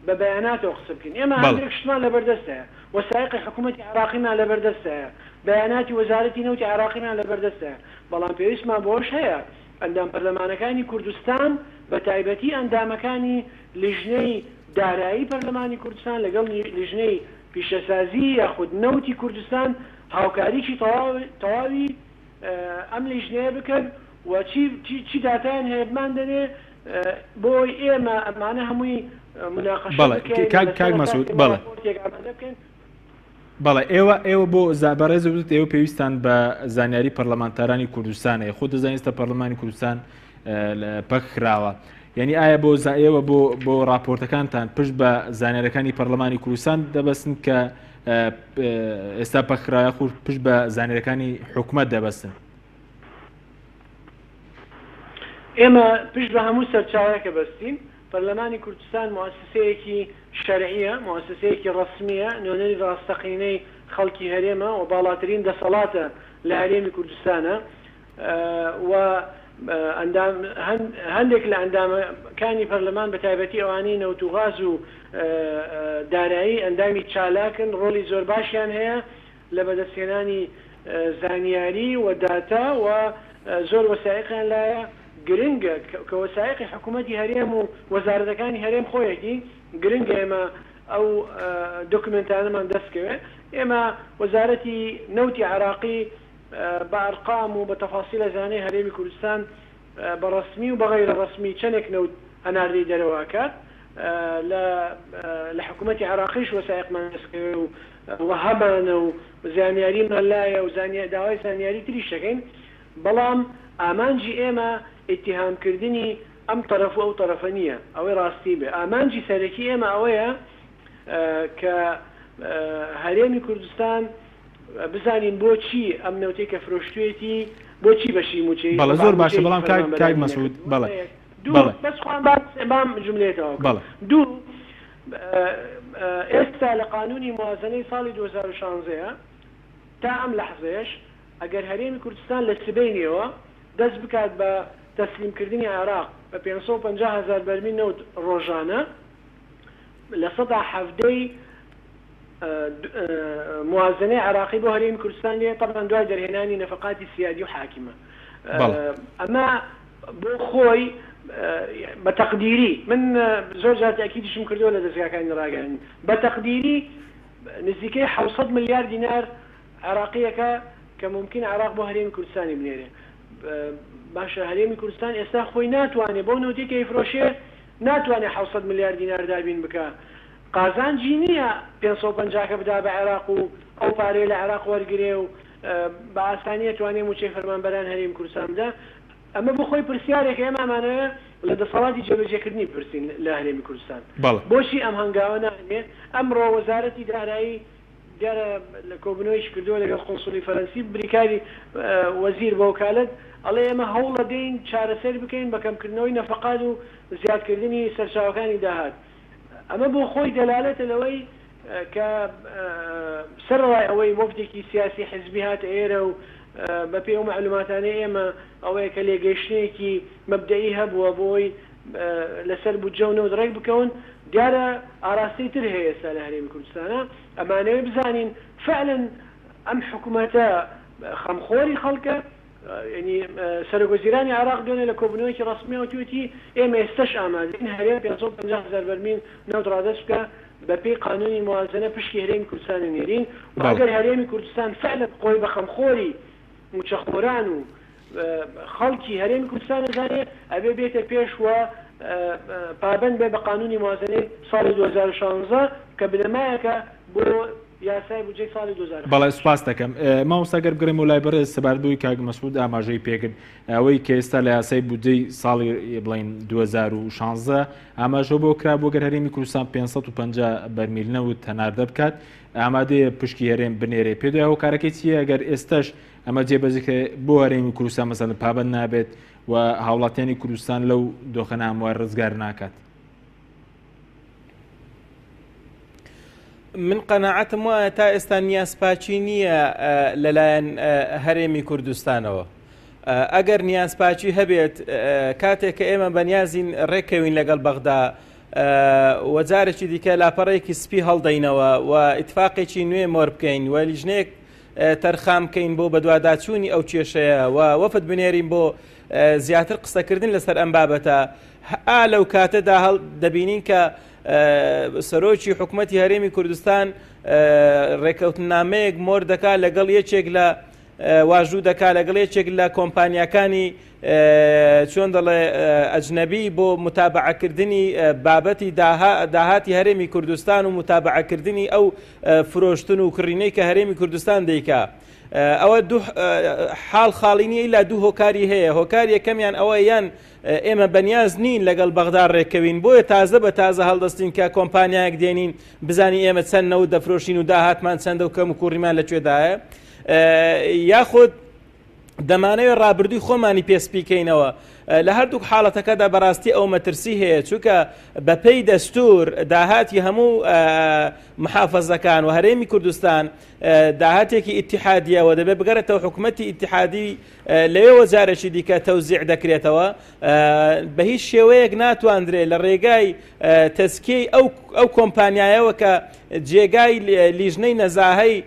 بە بەیاناتەوە قسە بکەین ئێمە هەندێک شتمان لەبەردەستەیە وەسایقی حکوومەتی عێراقیمان لەبەردەستەیە بەیاناتی وەزارەتی نەوتی عێراقیمان لەبەردەستەیە بەڵام پێویستمان بۆش هەیە ئەندام پەرلەمانەکانی کوردستان بە تایبەتی ئەندامەکانی لیژنەی دارایی پەرلەمانی کوردستان لەگەڵ لیژنەی پیشەسازی یاخود نەوتی کوردستان هاوکاریکی تەواوی ئەم لیژنەیە بکرد و چی داتایان هەیە بمان دەنێ بۆی ئێمە ئەمانە هەمووی مناقەشە کاک مەسعود بەڵێ ئێوە بۆ بەڕێز وت ئێوە پێویستان بە زانیاری پەرلەمانتارانی کوردستانە خۆ دەزانیستە پەرلەمانی کوردستان پەک کراوە یعنی ئایا بۆ ئێوە بۆ راپۆرتەکانتان پشت بە زانیاریەکانی پەرلەمانی کوردستان دەبەستن کە ئێستا پەکرایە خۆ پشت بە زانیاریەکانی حکوومەت دەبەستن ئێمە پشت بە هەموو سەرچاوەیەکە بەستین پەرلەمانی کوردستان موسسەیەکی شەرعیە موسسەیەکی ڕسمیە نوێنەری ڕاستەقینەی خەڵکی هەرێمە و باڵاترین دەسەڵاتە لە هەرێمی کوردستانە و هەندێک لە ئەندامەکانی پەرلەمان بە تایبەتی ئەوانەی نەوتوغاز و دارایی ئەندامی چالاکن ڕۆلی زۆر باشیان هەیە لە بەدەستهێنانی زانیاری و داتا و زۆر وەسایقیان لایە گرنگە کە وەسایقی حکوومەتی هەرێم و وەزارەتەکانی هەرێم خۆیەکی گرنگە ئێمە ئەو دۆکمنتانەمان دەستکەوێت ئێمە وەزارەتی نەوتی عراقی بە ئەرقام و بە تەفاسیلە زانەی هەرێمی کوردستان بە ڕسمی و بە غەیرە ڕسمی چەندێک نەوت هەناردەی دەرەوەکات لە حکوومەتی عراقیش وەسایقمان دەستکەوێت و هەبانە و زانیاریمان لایە و داوای زانیاری تریش دەکەین بەڵام ئامانجی ئێمە ئیتیهامکردنی ئەم طرف و ئەو طرفە نییە ئەوەی ڕاستی بێ ئامانجی سەرەکی ئێمە ئەوەیە کە هەرێمی کوردستان بزانین بۆچی ئەم نەوتەی کە فرۆشتوێتی بۆچی بەشی موچەی بەڵێ زۆر باشە بەڵام کاک مەسعود بەڵێ بەسخوان بام جملێتەوە دوو ئێستا لە قانونی موازنەی ساڵی 2016 تا ئەم لەحزەیەش ئەگەر هەرێمی کوردستان لە سبەینەوە دەست بکات بە تەسلیمکردنی عێراق بە 550,000 بەرمیل نەوت ڕۆژانە لە 170 موازنەی عراقی بۆ هەرێمی کوردستان لێ طبعا دوای دەرهێنانی نەفقاتی سیادی و حاکمە ئەمە بۆ خۆی بە تەقدیری من زۆر جار تاکیدیشم کردووە لە دەستگاکانی ڕاگەیاندن بە تەقدیری نزیکەی 700 ملیار دینار عراقیەکە کە ممکن عراق بۆ هەرێمی کوردستانی بنێرێ باشە هەرێمی کوردستان ئێستا خۆی ناتوانێت بۆ نەوتێکی ئەیفرۆشێ ناتوانێت 700 ملیار دینار دابین بکە قازانجی نییە 550 بدا بە عێراق و ئەو پارەی لە عێراق وەرگرێ و بە ئاسانیە توانێت موچەی فەرمانبەران هەرێمی کوردستان بدا ئەمە بۆ خۆی پرسیارێک ئێمەمانەوە لە دەسەڵاتی جێبەجێکردنی پرسین لە هەرێمی کوردستان بۆچی ئەم هەنگاوە نامێت ئەمڕۆ وەزارەتی دارایی دیارە لە کۆبنەوەیش کردووە لەگەڵ قۆنسولی فەرەنسی بریکاری وەزیر بە وکالەت ئەڵێ ئێمە هەوڵ دەدەین چارەسەر بکەین بە کەمکردنەوەی نەفقات و زیادکردنی سەرچاوەکانی داهات ئەمە بۆ خۆی دەلالەتە لەوەی کە سەرڕای ئەوەی وەفدێکی سیاسی حزبی هاتە ئێرە و بە پێی ئەو معلوماتانەی ئێمە ئەوەیە کە لێگەیشتنێکی مەبدەئی هەبووە بۆی لەسەر بودجە و نەوت ڕێک بکەون دیارە ئاراستی تر هەیە ئێستا لە هەرێمی کوردستانە ئەمانەوەی بزانین فعلا ئەم حکوومەتە خەمخۆری خەڵکە ینی سەرۆکوەزیرانی عراق دوێنێ لە کۆبنەوەیەکی ڕسمیەوە توێتی ئێمە ئێستش ئامادەین هەرێم 550,000 بەرمیل نەوت ڕادەست بکە بە پێی قانونی موازنە پشتی هەرێمی کوردستان نێرین و ئەگەر هەرێمی کوردستان فعلا خۆی بە خەمخۆری موچەخۆران و خەڵکی هەرێمی کوردستان دەزانێت ئەبێ بێتە پێش وە پابند بێ بە قانونی موازنەی ساڵی 2016 کە بنەمایەکە بۆ یاسای بودجەی ساڵی 2000. بەڵێ سوپاس دەکەم مامۆستاگەر بگرێم و لای بەرز سەباربووی کاک مەسعود ئاماژەی پێکرد ئەوەی کە ئێستا لە یاسای بودجەی ساڵی بڵین 2016 ئاماژە بۆ کرا بۆ گەر هەرێمی کوردستان 550 بەرمیل نەوت هەناردە بکات ئامادەیە پشکی هەرێم بنێرێ پێ دوای هۆکارەکەی چیە ئەگەر ئێستش ئەمە جێبەجێکە بۆ هەرێمی کوردستان مەسەڵەن پابەند نابێت و هاوڵاتیانی کوردستان لەو دۆخەنە هەموار ڕزگار ناکات. من قەناعەتم وایە تا ئێستا نیازپاچی نییە لەلایەن هەرێمی کوردستانەوە ئەگەر نیازپاچی هەبێت کاتێک کە ئێمە بەنیازین ڕێکەوین لەگەڵ بەغدا وەجارێکی دیکە لاپەڕەیەکی سپی هەڵدەینەوە و ئیتفاقێکی نوێ مۆر بکەین و لیژنەیەک تەرخام بکەین بۆ بەدواداچوونی ئەو کێشەیە و وەفد بنێرین بۆ زیاتر قسەکردن لەسەر ئەم بابەتە لەو کاتەدا هەڵ دەبینین کە سەرۆکی حکوومەتی هەرێمی کوردستان ڕێکەوتنامەیەک مۆر دەکات لەگەڵ یەکێک لە واژوو دەکات لەگەڵ یەکێک لە کۆمپانیاکانی چۆن دەڵێ ئەجنەبی بۆ متابعەکردنی بابەتی داهاتی هەرێمی کوردستان و متابعەکردنی ئەو فرۆشتن و کڕینەی کە هەرێمی کوردستان دەیکا. ئەوە دوو حاڵ خاڵینی لا دوو هۆکاری هەیە. هۆکاری یەکەمیان ئەوە یان ئێمە بەنیاز نین لەگەڵ بەغدا ڕێکەوین بۆیە تازە بە تازە هەڵدەستین کە کۆمپانیایەک دێنین بزانی ئێمە چەند نەوت دەفرۆشین و داهاتمان چەندە و کەم و کوڕیمان لەکوێدایە، یاخود دەمانەوێت ڕابردووی خۆمانی پێسپیکەینەوە. لە هەردوو حاڵەتەکەدا بەڕاستی ئەو مەترسی هەیە، چونکە بەپێی دەستور داهاتی هەموو محافەزەکان و هەرێمی کوردستان داهاتێکی ئیتیحادیەوە دەبێت بگەرێتەوە حکوومەتی ئیتیحادی لەوێوە جارێکی دیکە تەوزیع دەکرێتەوە، بە هیچ شێوەیەک ناتواندرێت لە ڕێگای تەسکیەی ئەو کۆمپانیایەوە کە جێگای لیژنەی نەزاهەی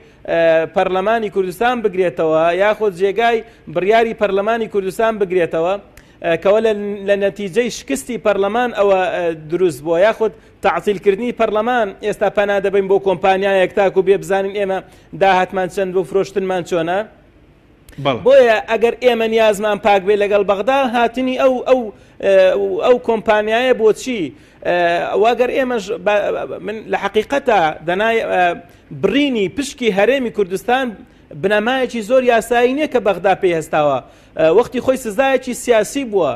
پەرلەمانی کوردستان بگرێتەوە یاخود جێگای بڕیاری پەرلەمانی کوردستان بگرێتەوە کەوە لە نەتیجەی شکستی پەرلەمان ئەوە دروست بووە، یاخود تعتیلکردنی پەرلەمان ئێستا پەنا دەبین بۆ کۆمپانیایەک تاکو بێ بزانین ئێمە داهاتمان چەند بۆ فرۆشتنمان چۆنە. بۆیە ئەگەر ئێمە نیازمان پاک بێ لەگەڵ بەغدا هاتنی ئەو کۆمپانیایە بۆچی واگەر ئێمەش من لە حقیقەتە دەنای بڕینی پشکی هەرێمی کوردستان بنەمایەکی زۆر یاسایی نییە کە بەغدا پێی هەستاوە، وەختی خۆی سزایەکی سیاسی بووە.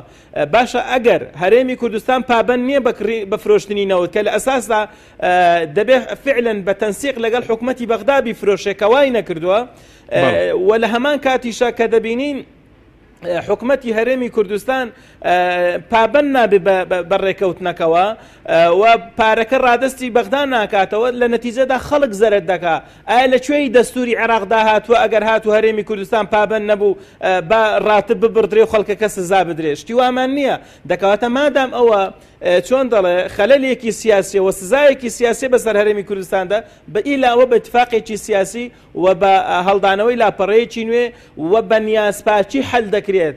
باشە ئەگەر هەرێمی کوردستان پابەند نییە بە فرۆشتنی نەوت کە لە ئەساسدا دەبێت فعلەن بە تەنسیق لەگەڵ حکوومەتی بەغدا بیفرۆشێت کە وای نەکردووە، و لە هەمان کاتیشە کە دەبینین حکوومەتی هەرێمی کوردستان پابەند نابێ بەڕێکەوتنەکەوە و پارەکە ڕادستی بەغدا ناکاتەوە، لە نەتیجەدا خەڵک زەرت دەکات. ئایا لەکوێی دەستوری عێراقدا هاتووە ئەگەر هاتوو هەرێمی کوردستان پابەند نەبوو بە ڕاتب ببڕدرێ و خەڵکەکە سزا بدرێ؟ شتی وامان نییە. دەکەواتە مادام ئەوە چۆن دەڵێ خەلەلێکی سیاسی و سزایەکی سیاسی بەسەر هەرێمی کوردستاندا بە ئیلاوە بە اتفاقێکی سیاسی و بە هەڵدانەوەی لاپەڕەیەکی نوێ و بە نیازپاچی حەل دەکرێت.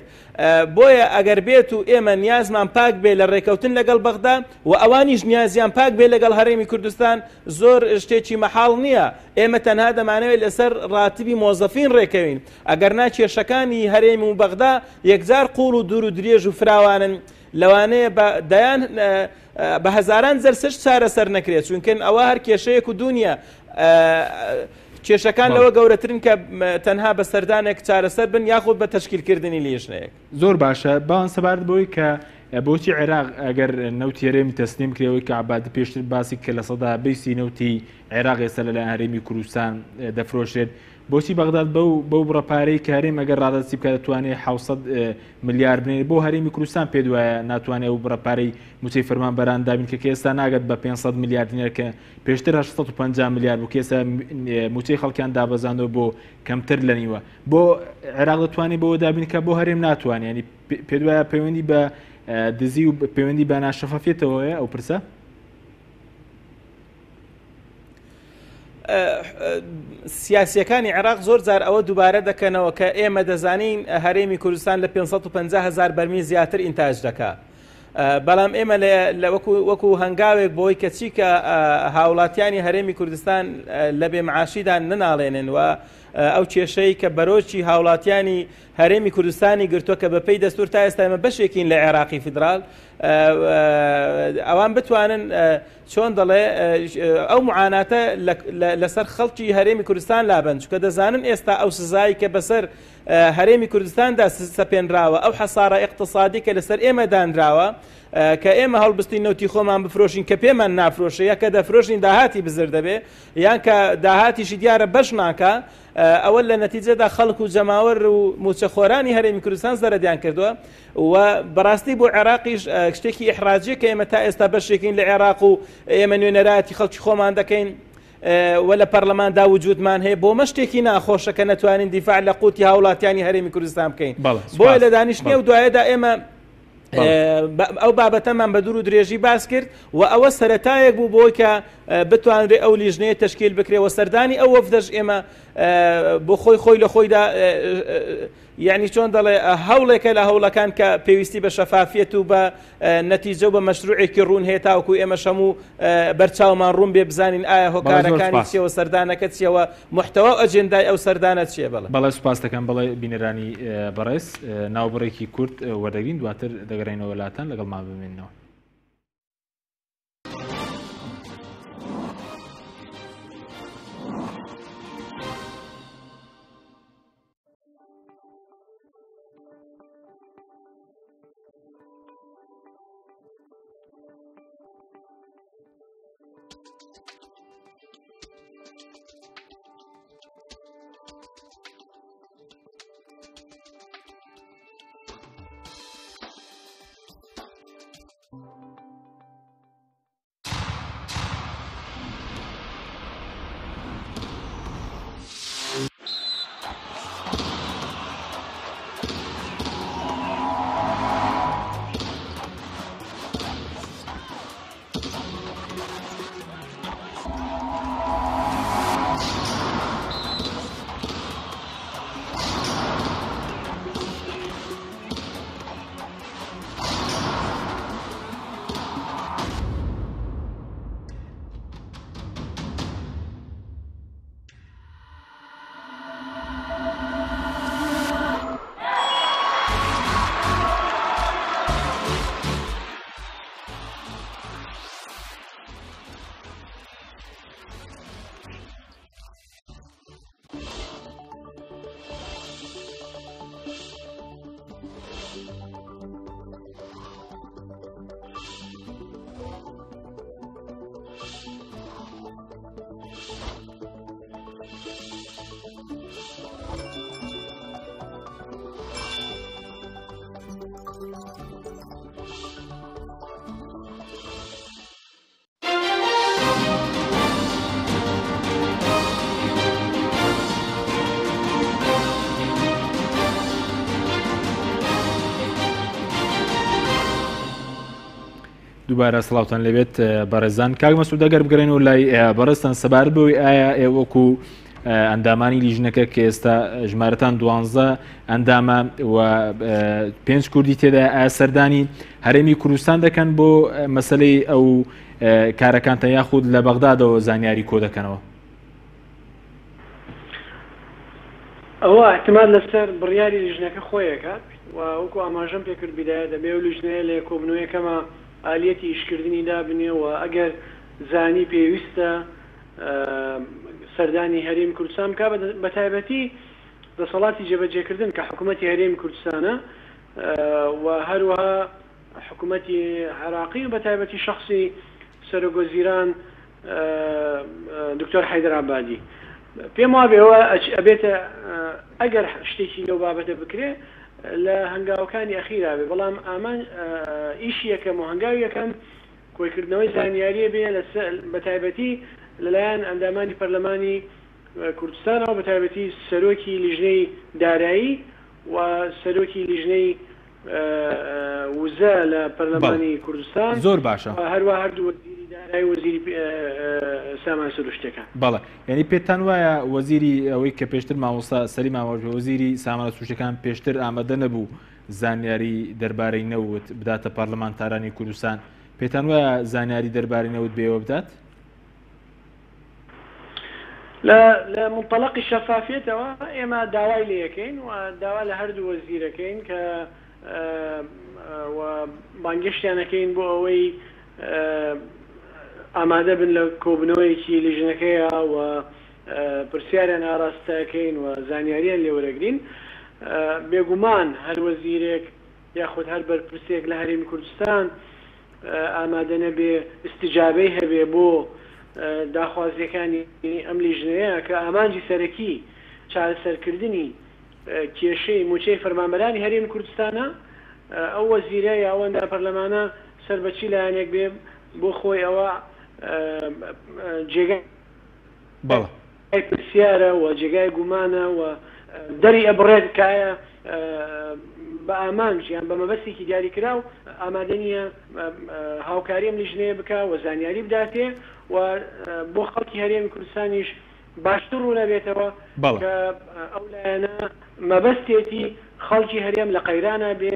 بۆیە ئەگەر بێت و ئێمە نیازمان پاک بێ لە ڕێکەوتن لەگەڵ بەغدا و ئەوانیش نیازیان پاک بێ لەگەڵ هەرێمی کوردستان زۆر شتێکی مەحاڵ نییە. ئێمە تەنها دەمانەوێت لەسەر ڕاتبی مۆزەفین ڕێکەوین، ئەگەر ناکێشەکانی هەرێمی و بەغدا یەکجار قوڵ و دوور و درێژ و فراوانن لەوانەیە دەیان بە هەزاران زەرسش چارەسەر نەکرێت، چونکە ئەوە هەر کێشەیەک و دنیا کێشەکان لەوە گەورەترن کە تەنها بە سەردانێک چارەسەر بن یاخود بە تەشکیلکردنی لیژنەیەک. زۆر باشە باوان سەبارەت بۆی کە بۆچی عێراق ئەگەر نەوتی هەرێمی تەسلیم کرێەوەی کە عباد پێشتر باسی کە لە سەدا بیسی نەوتی عێراق ئێستا لەلایەن هەرێمی کوردستان دەفرۆشرێت، بۆچی بەغداد بەو بڕەپارەی کە هەرێم ئەگەر ڕادستی بکە دەتوانێت 700 ملیار بنێت بۆ هەرێمی کوردستان پێ دوایە ناتوانێت و بڕەپارەی موچەی فەرمانبەران دابین کە ئێستا ناگەت بە 500 میلیارد دینار کە پێشتر 850 میلیارد بوو، کێستا موچەی خەڵکیان دابەزاندەوە بۆ کەمتر لەنیوە. بۆ عێراق دەتوانێت بۆ دابین کە بۆ هەرێم ناتوانێت، ینی پێ دوایە پەیوەندی بە دزی و پەیوەندی بە ناشەفافێتەوەیە ئەو پرسە؟ سیاسیەکانی عێراق زۆر جار ئەوە دووبارە دەکەنەوە کە ئێمە دەزانین هەرێمی کوردستان لە 550,000 بەرمیل زیاتر ئینتاج دەکات، بەڵام ئێمە وەکو هەنگاوێک بۆی کەچی کە هاوڵاتیانی هەرێمی کوردستان لە بێمەعاشیدا نەناڵێنن و ئەو کێشەی کە بەرۆکی هاوڵاتیانی هەرێمی کوردستانی گرتووە کە بەپێی دەستور تا ئێستا ئێمە بەشێکین لە عێراقی فیدرال، ئەوان بتوانن چۆن دەڵێ ئەو معاناتە لەسەر خەڵکی هەرێمی کوردستان لابن، چونکە دەزانن ئێستا ئەو سزایی کە بەسەر هەرێمی کوردستاندا سەپێنراوە، ئەو حەسارە اقتصادی کە لەسەر ئێمە دانراوە کە ئێمە هەڵبستین نەوتی خۆمان بفرۆشین کە پێمان نافرۆشە، یا کە دەفرۆشین داهاتی بزر دەبێ یان کە داهاتیشی دیارە بەش ناکە، ئەوە لە نەتیجەدا خەڵک و جەماوەر و موچەخۆرانی هەرێمی کوردستان زەرەدیان کردووە و بەڕاستی بۆ عێراقیش شتێکی ئیحراجیە کە ئێمە تا ئێستا بەشێکین لە عێراق و ئێمە نوێنەرایەتی خەڵکی خۆمان دەکەین و لە پەرلەماندا وجودمان هەیە بۆ مەشتێکی ناخۆشە کە نەتوانین دیفاع لە قوتی هاوڵاتیانی هەرێمی کوردستان بکەین. بۆیە لە دانیشتنی و دوایەدا ئێمە ئەو بابەتەمان بە دوور و درێژی باس کرد و ئەوە سەرەتایەک بوو بۆی کە بتوانرێ ئەو لیژنەیە تەشکیل بکرێ و سەردانی ئەو وەفدەش ئێمە بۆ خۆی لە خۆیدا یعنی چۆن دەڵێ هەوڵێکە لە هەوڵەکان کە پێویستی بە شەفافیەت و بە نەتیجە و بە مەشروعێکی ڕوون هەیە تاوەکو ئێمەش هەموو بەرچاومان ڕوون بێ بزانین ئایا هۆکارەکانی چیەوە سەردانەکە چیەوە محتەوا ئەجێندای ئەو سەردانە چیە. بەڵێ سوپاس دەکەم بەڵێ بینەرانی بەڕێز ناوبڕێکی کورد وەردەگرین دواتر دەگەڕێنەوە وڵاتان لەگەڵمان بمێنەوە. دووبارە سڵاوتان لەبێت بەڕێزان. کاک مەسعود ئەگەر بگەڕێنەوە لای بەڕێستان سەبار بەوەی ئایا ئێوەکو ئەندامانی لیژنەکە کە ئێستا ژمارەتان 12 ئەندامە و 5 کوردی تێدا ئایا سەردانی هەرێمی کوردستان دەکەن بۆ مەسلەی ئەو کارەکانتان یاخود لە بەغدادەوە زانیاری کۆ دەکەنەوە؟ ئەوە احتمال لەسەر بڕیاری لیژنەکە خۆیەکات و وەکو ئاماژەم پێکرد بیدایە دەبێ و لیژنەیە لە کۆبنەوەیەکەمە ئالیەتی ئیشکردنی دابنێ و ئەگەر زانی پێویستە سەردانی هەرێمی کوردستان بکا بە تایبەتی دەسەڵاتی جێبەجێکردن کە حکوومەتی هەرێمی کوردستانە و هەروەها حکوومەتی عێراقی و بە تایبەتی شخصی سەرۆکوەزیران دکتۆر حەیدەر عەبادی پێم وابێەوە ئەبێتە ئەگەر شتێکی لەو بابەتە بکرێ لە هەنگاوەکانی ئەخیرا بێ، بەڵام ئامان ئیشی یەکەم و هەنگاوی یەکەم کۆیکردنەوەی زانیاریە بێ بە تایبەتی لەلایەن ئەندامانی پەرلەمانی کوردستانەوە بە تایبەتی سەرۆکی لیژنەی دارایی و سەرۆکی لیژنەی وزە لە پەرلەمانی کوردستان. زۆر باشە. هەروە هەردوو وەزیری دارایی وەزیری سامان سروشتەکان. بەڵێ، یعنی پێتان وایە وەزیری ئەوەی کە پێشتر مامۆستا سەری مامۆژە وەزیری سامان سروشتەکان پێشتر ئامادە نەبوو زانیاری دەربارەی نەوت بداتە پەرلەمانتارانی کوردستان، پێتان وایە زانیاری دەربارەی نەوت بێەوە بدات؟ لە منطلقی شەفافیەتەوە ئێمە داوای لێ یەکەین و داوا لە هەردوو وەزیرەکەین کە بانگشتیانەکەین بۆ ئەوەی ئامادە بن لە کۆبنەوەیەکی لیژنەکەیە و پرسیاریان ئاراستەکەین و زانیاریان لێوەرەگرین. بێگومان هەر وەزیرێک یاخود هەر بەرپرسێک لە هەرێمی کوردستان ئامادە نەبێ استیجابەی هەبێ بۆ داخوازیەکانی ئەم لیژنەیە کە ئامانجی سەرەکی چارەسەرکردنی کێشەی موچەی فەرمانبەرانی هەرێمی کوردستانە، ئەو وەزیرە یا ئەوەندە پەرلەمانە سەربەچی لایەنێک بێ بۆ خۆی ئەوە جێگای پرسیارە و جێگای گومانە و دەری ئەبڕێت کایە بە ئامانج یان بە مەبەستێکی دیاریکرا و ئامادە نیە هاوکاری ئەم لیژنەیە بکە و زانیاری بداتێ و بۆ خەڵکی هەرێمی کوردستانیش باشتر ڕوو نەبێتەوە کە ئەو لایەنە مەبەستێتی خەڵکی هەرێم لە قەیرانە بێ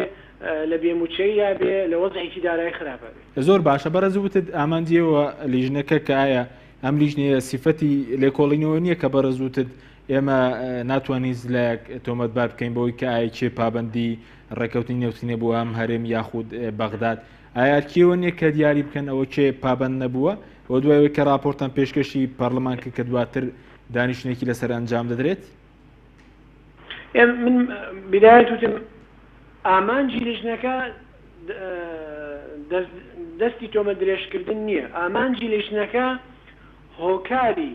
لە بێموچەیە بێ لە وەزعێکی دارایی خراپە بێ. زۆر باشە بەڕێز وتت ئامانجیەوە لیژنەکە کە ئایا ئەم لیژنەیە سیفەتی لێکۆڵینەوە نییە کە بەڕێز وتت ئێمە ناتوانین لە تۆمەتبار بکەین بەوەی کە ئایا چێ پابەندی ڕێکەوتنی نێوتنێ بووە ئەم هەرێم یاخود بەغداد ئایا کێوە نییە کە دیاری بکەن ئەوە چێ پابند نەبووە و دوایەوەی کە راپۆرتان پێشکەشی پەرلەمان کە دواتر دانیشتێکی لەسەر ئەنجام دەدرێت؟ من بدایەت وتم ئامانجی لیژنەکە دەستی تۆمە درێژکردن نییە. ئامانجی لیژنەکە هۆکاری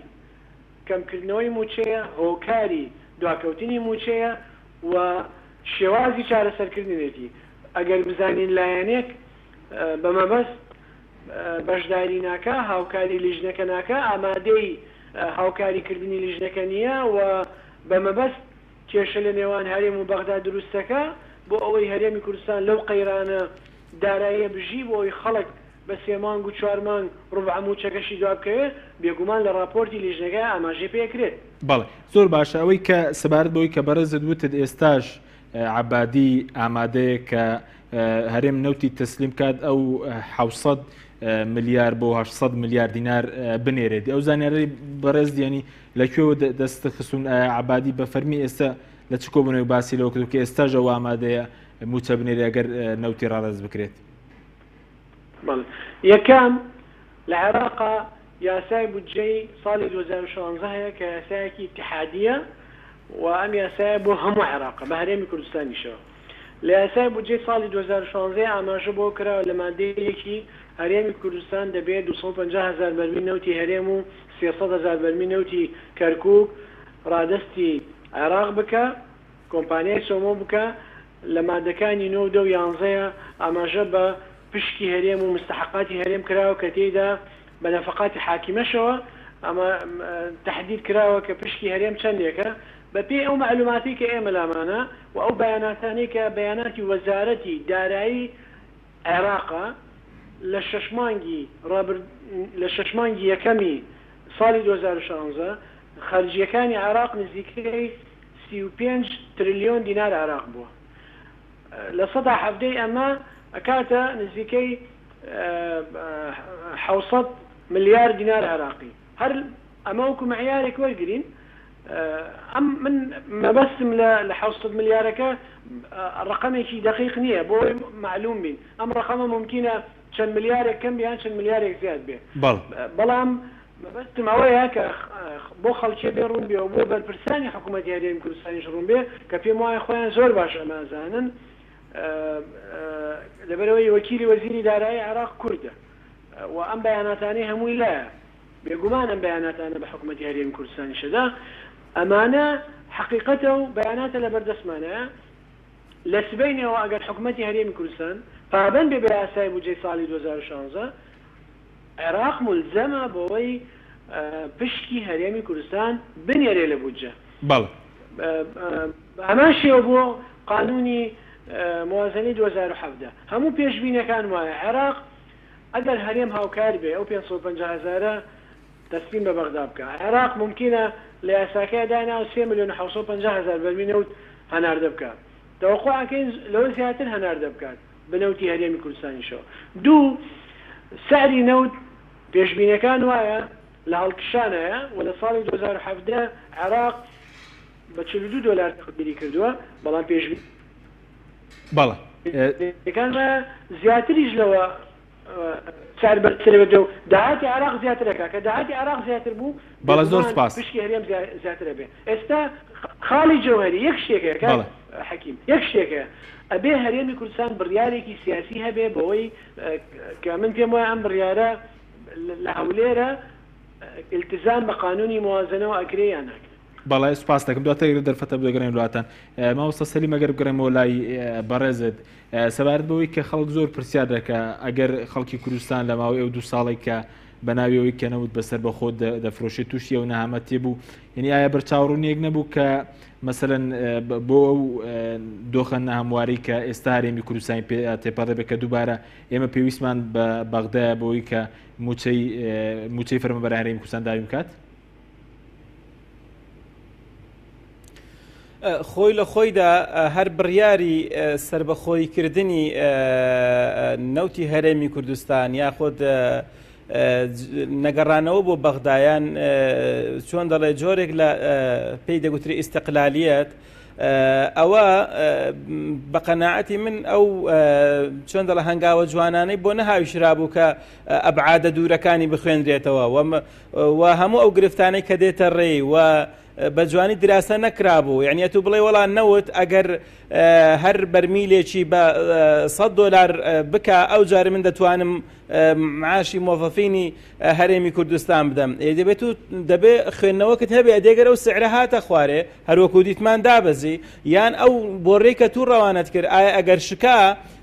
کەمکردنەوەی موچەیە، هۆکاری دواکەوتنی موچەیە و شێوازی چارەسەرکردنێتی. ئەگەر بزانین لایەنێک بە مەبەست بەشداری ناکە، هاوکاری لیژنەکە ناکە، ئامادەی هاوکاریکردنی لیژنەکە نییە و بە مەبەست کێشە لە نێوان هەرێم و بەغدا دروستەکە بۆ ئەوەی هەرێمی کوردستان لەو قەیرانە داراییە بژی بۆ ئەوی خەڵک بە 3 مانگ و 4 مانگ ڕوبع موچەکەشی دوا بکەوێت بێگومان لە راپۆرتی لیژنەکە ئاماژەی پێکرێت. بەڵێ زۆر باشە. ئەوەی کە سەبارەت بەوەی کە بەڕێزت وتت ئێستاش عەبادی ئامادەیە کە هەرێم نەوتی تەسلیم کات ئەو 700 ملیار بۆ 800 میلیارد دینار بنێرێت. ئەو زانیاری بەڕێز دیانی لەکوێوە دەستە خستون عەبادی بە فەرمی ئێستا لە چ کۆبوونەوەی باسی لەوە کردو کە ئێستاژ ئەو ئامادەیە موچە بنێری ئەگەر نەوتی ڕاڕێز بکرێت؟ یەکەم لە عێراقا یاسای بودجەی ساڵی 2016 هەیە کە یاسایەکی اتحادیە و ئەم یاسایە بۆ هەموو عێراقا بە هەرێمی کوردستانیشەوە. لە یاسای بودجەی ساڵی 2016 ئاماژە بۆ کراوە لە مادەیەکی هەرێمی کوردستان دەبێت 250,000 بەرمیل نەوتی هەرێم و 300,000 بەرمیل نەوتی کەرکووک ڕادەستی عێراق بکە، کۆمپانیای سۆمۆ بکە. لە مادەکانی 9 و 11 ئاماژە بە پشکی هەرێم و مستحقاتی هەرێم کراوە کە تێیدا بە نەفەقاتی حاکیمەشەوە ئەمە تحدید کراوە کە پشکی هەرێم چەندێکە بە پێی ئەو معلوماتی کە ئێمە لامانە و ئەو بەیاناتانی کە بەیاناتی وەزارەتی دارایی عێراقا لە 6 مانگی یەکەمی ساڵی 2016 خەرجیەکانی عێراق نزیکەی 35 تریلیۆن دینار عێراق بووە. لە 170 ئەمە ئەکاتە نزیکەی 700 ملیار دینار عێراقی. هەر ئەمە وەکو معیارێک وەرگرین. ئەم من مەبەستم لە 700 ملیارەکە ڕقمێکی دقیق نییە بۆی معلوم بین. ئەم ڕقمە ممکنە چەند ملیارێک کەم بیان چەند ملیارێک زیاد بێ. بەڵام مەبەستم ئەوەیە کە بۆ خەڵکی بێ ڕوون بێ و بۆ بەرپرسانی حکوومەتی هەرێمی کوردستانیش ڕوون بێ کە پێم وایە خۆیان زۆر باش ئەمازانن. لەبەرەوەی وەکیلی وەزیری دارایی عێراق کوردە و ئەم بەیاناتانەی هەمووی لایە بێگومان ئەم بەیاناتانە بە حکوومەتی هەرێمی کوردستانیشەدا ئەمانە حقیقەتە و بەیاناتە لە بەردەستمانەیە لە سبەینەوە ئەگەر حکوومەتی هەرێمی کوردستان پابەند بێ بە یاسای بودجەی ساڵی 2016 عێراق ملزەمە بۆەوەی پشکی هەرێمی کوردستان بنێرێ لە بودجە. ئەمان شێوە بۆ قانونی موازنەی 2017 هەموو پێشبینەکان وایە عێراق ئەگەر هەرێم هاوکار بێ ئەو 550,000 تەسلیم بە بەغدا بکە. عێراق ممکنە لە یاساکەی دانا 3,750,000 بەرمیل نەوت هەناردە بکات. دەوەخواکەین لەوە زیاتر هەناردە بکات بنەوتی هەرێمی کوردستانیشەوە. دوو سعری نەوت پێشبینەکان وایە لە هەڵکشانەیە و لە ساڵی 2017 عێراق بە 42 دۆلار تەقدیری کردووە بەڵام پێشبین زیاتریش لەوە سعر بەرزترەوێت و داهاتی عێراق زیاترەکە کە داهاتی عێراق زیاتر بوو زۆر سپاس پشکی هەرێم زیاترە بێ. ئێستا خاڵی جەوهەری یەک شتێکە حەکیم یەک شتێکە ئەبێ هەرێمی کوردستان بڕیارێکی سیاسی هەبێ بەوەی کە من پێم وایە ئەم بڕیارە لە هەولێرە التزام بە قانونی موازنەوە ئەکرێ یان ناکرێت. بەڵای سوپاس دەکەم دواتر دەرفەتە بگەڕێن وڵاتان. مامۆستا سەلیم ئەگەر بگەڕێمەوە لای بەڕێزت سەبارەت بەوەی کە خەڵک زۆر پرسیار دەکە ئەگەر خەڵکی کوردستان لە ماوەی ئەو 2 ساڵێک کە بەناویەوەی کە نەوت بەسەر بەخۆ دەفرۆشێت تووشی ئەو نەهامەت تێبوو یعنی ئایا بەرچاوڕوونیەک نەبوو کە مەسەلەن بۆ ئەو دۆخە نەهەمواری کە ئێستا هەرێمی کوردستانی تێپەڕێ بێ کە دووبارە ئێمە پێویستمان بە بەغدایە بۆی کە موچەی فەرمانبەری هەرێمی کوردستان داوی بکات؟ خۆی لە خۆیدا هەر بڕیاری سربەخۆیکردنی نەوتی هەرێمی کوردستان یاخود نەگەڕانەوە بۆ بەغدایان چۆن دەڵێ جۆرێک لە پێی دەگوتری ئیستیقلالیەت ئەوە بە قەناعەتی من ئەو چۆن دەڵێ هەنگاوە جوانانەی بۆ نەهاویشرا بوو کە ئەبعادە دوورەکانی بخوێنرێتەوە و هەموو ئەو گرفتانەی کە دێتە ڕێ و بە جوانی دراسە نەکرابوو یعنی تو بڵێ وەڵام نەوت ئەگەر هەر بەرمیلێکی بە $100 بکە ئەو جارە من دەتوانم معاشی مۆڤەفینی هەرێمی کوردستان بدەم دەبێ خوێندنەوەکت هەبێ دێگەرە و سعرە هاتە خوارێ هەروەکو دیتمان دابەزی یان ئەو بۆڕێی کە تو ڕەوانەت کرد ئایا ئەگەر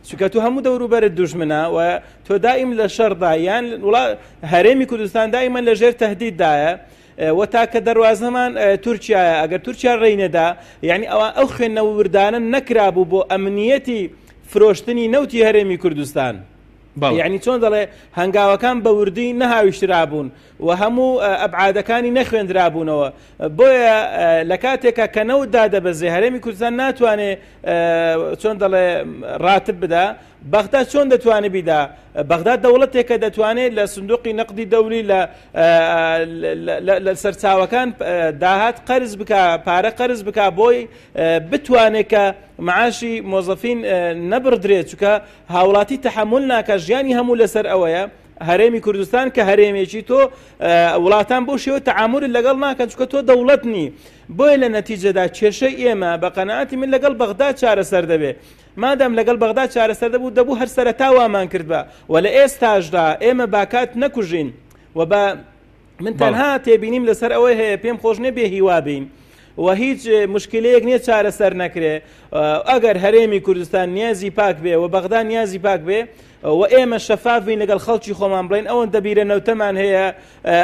چونکە تو هەموو دەوروبەرت دوژمنە و تۆ دائیم لە شەڕدا یان هەرێمی کوردستان دائیمەن لەژێر تەهدیددایە و تاکە دەواازەمان تورکایە ئەگەر تورکیا ڕێینەدا یعنی ئەو خوێندنەوە وردانە نەکرابوو بۆ ئەمنیەتی فرۆشتنی نەوتی هەرێمی کوردستان یعنی چۆن دەڵێ هەنگاوەکان بە وردی نەهاویشترابوون و هەموو ئەبعادەکانی نەخوێندرابوونەوە بۆیە لە کاتێکە کە نەوتدا دەبەزێ هەرێمی کوردستان ناتوانێت چۆن دەڵێ ڕاتب بدا بەغدا چۆن دەتوانێت بیدا بەغدا دەوڵەتێکە دەتوانێت لە سندوقی نەقدی دەولی لە سەرچاوەکان داهات قەرز بکە پارە قەرز بکە بۆی بتوانێت کە معاشی مۆزەفین نەبڕدرێت چونکە هاوڵاتی تەحمل ناکە ژیانی هەموو لەسەر ئەوەیە هەرێمی کوردستان کە هەرێمێکی تۆ وڵاتان بۆ شێوە تەعامل لەگەڵ ناکەن چونکە تۆ دەوڵەت نی بۆیە لە نەتیجەدا کێشەی ئێمە بە قەناعەتی من لەگەڵ بەغدا چارەسەر دەبێت مادام لەگەڵ بەغدا چارەسەر دەبوو هەر سەرەتا وامان کردبە و لە ئێستاشدا ئێمە باکات نەکوژین و بە من تەنها تێبینیم لەسەر ئەوەی هەیە پێم خۆش نەبێ هیوا بین و هیچ مشکلەیەک نییە چارەسەر نەکرێ ئەگەر هەرێمی کوردستان نیازی پاک بێ و بەغدا نیازی پاک بێ و ئێمە شەفافین لەگەڵ خەڵکی خۆمان بڵین ئەوەندە بیرەنەوتەمان هەیە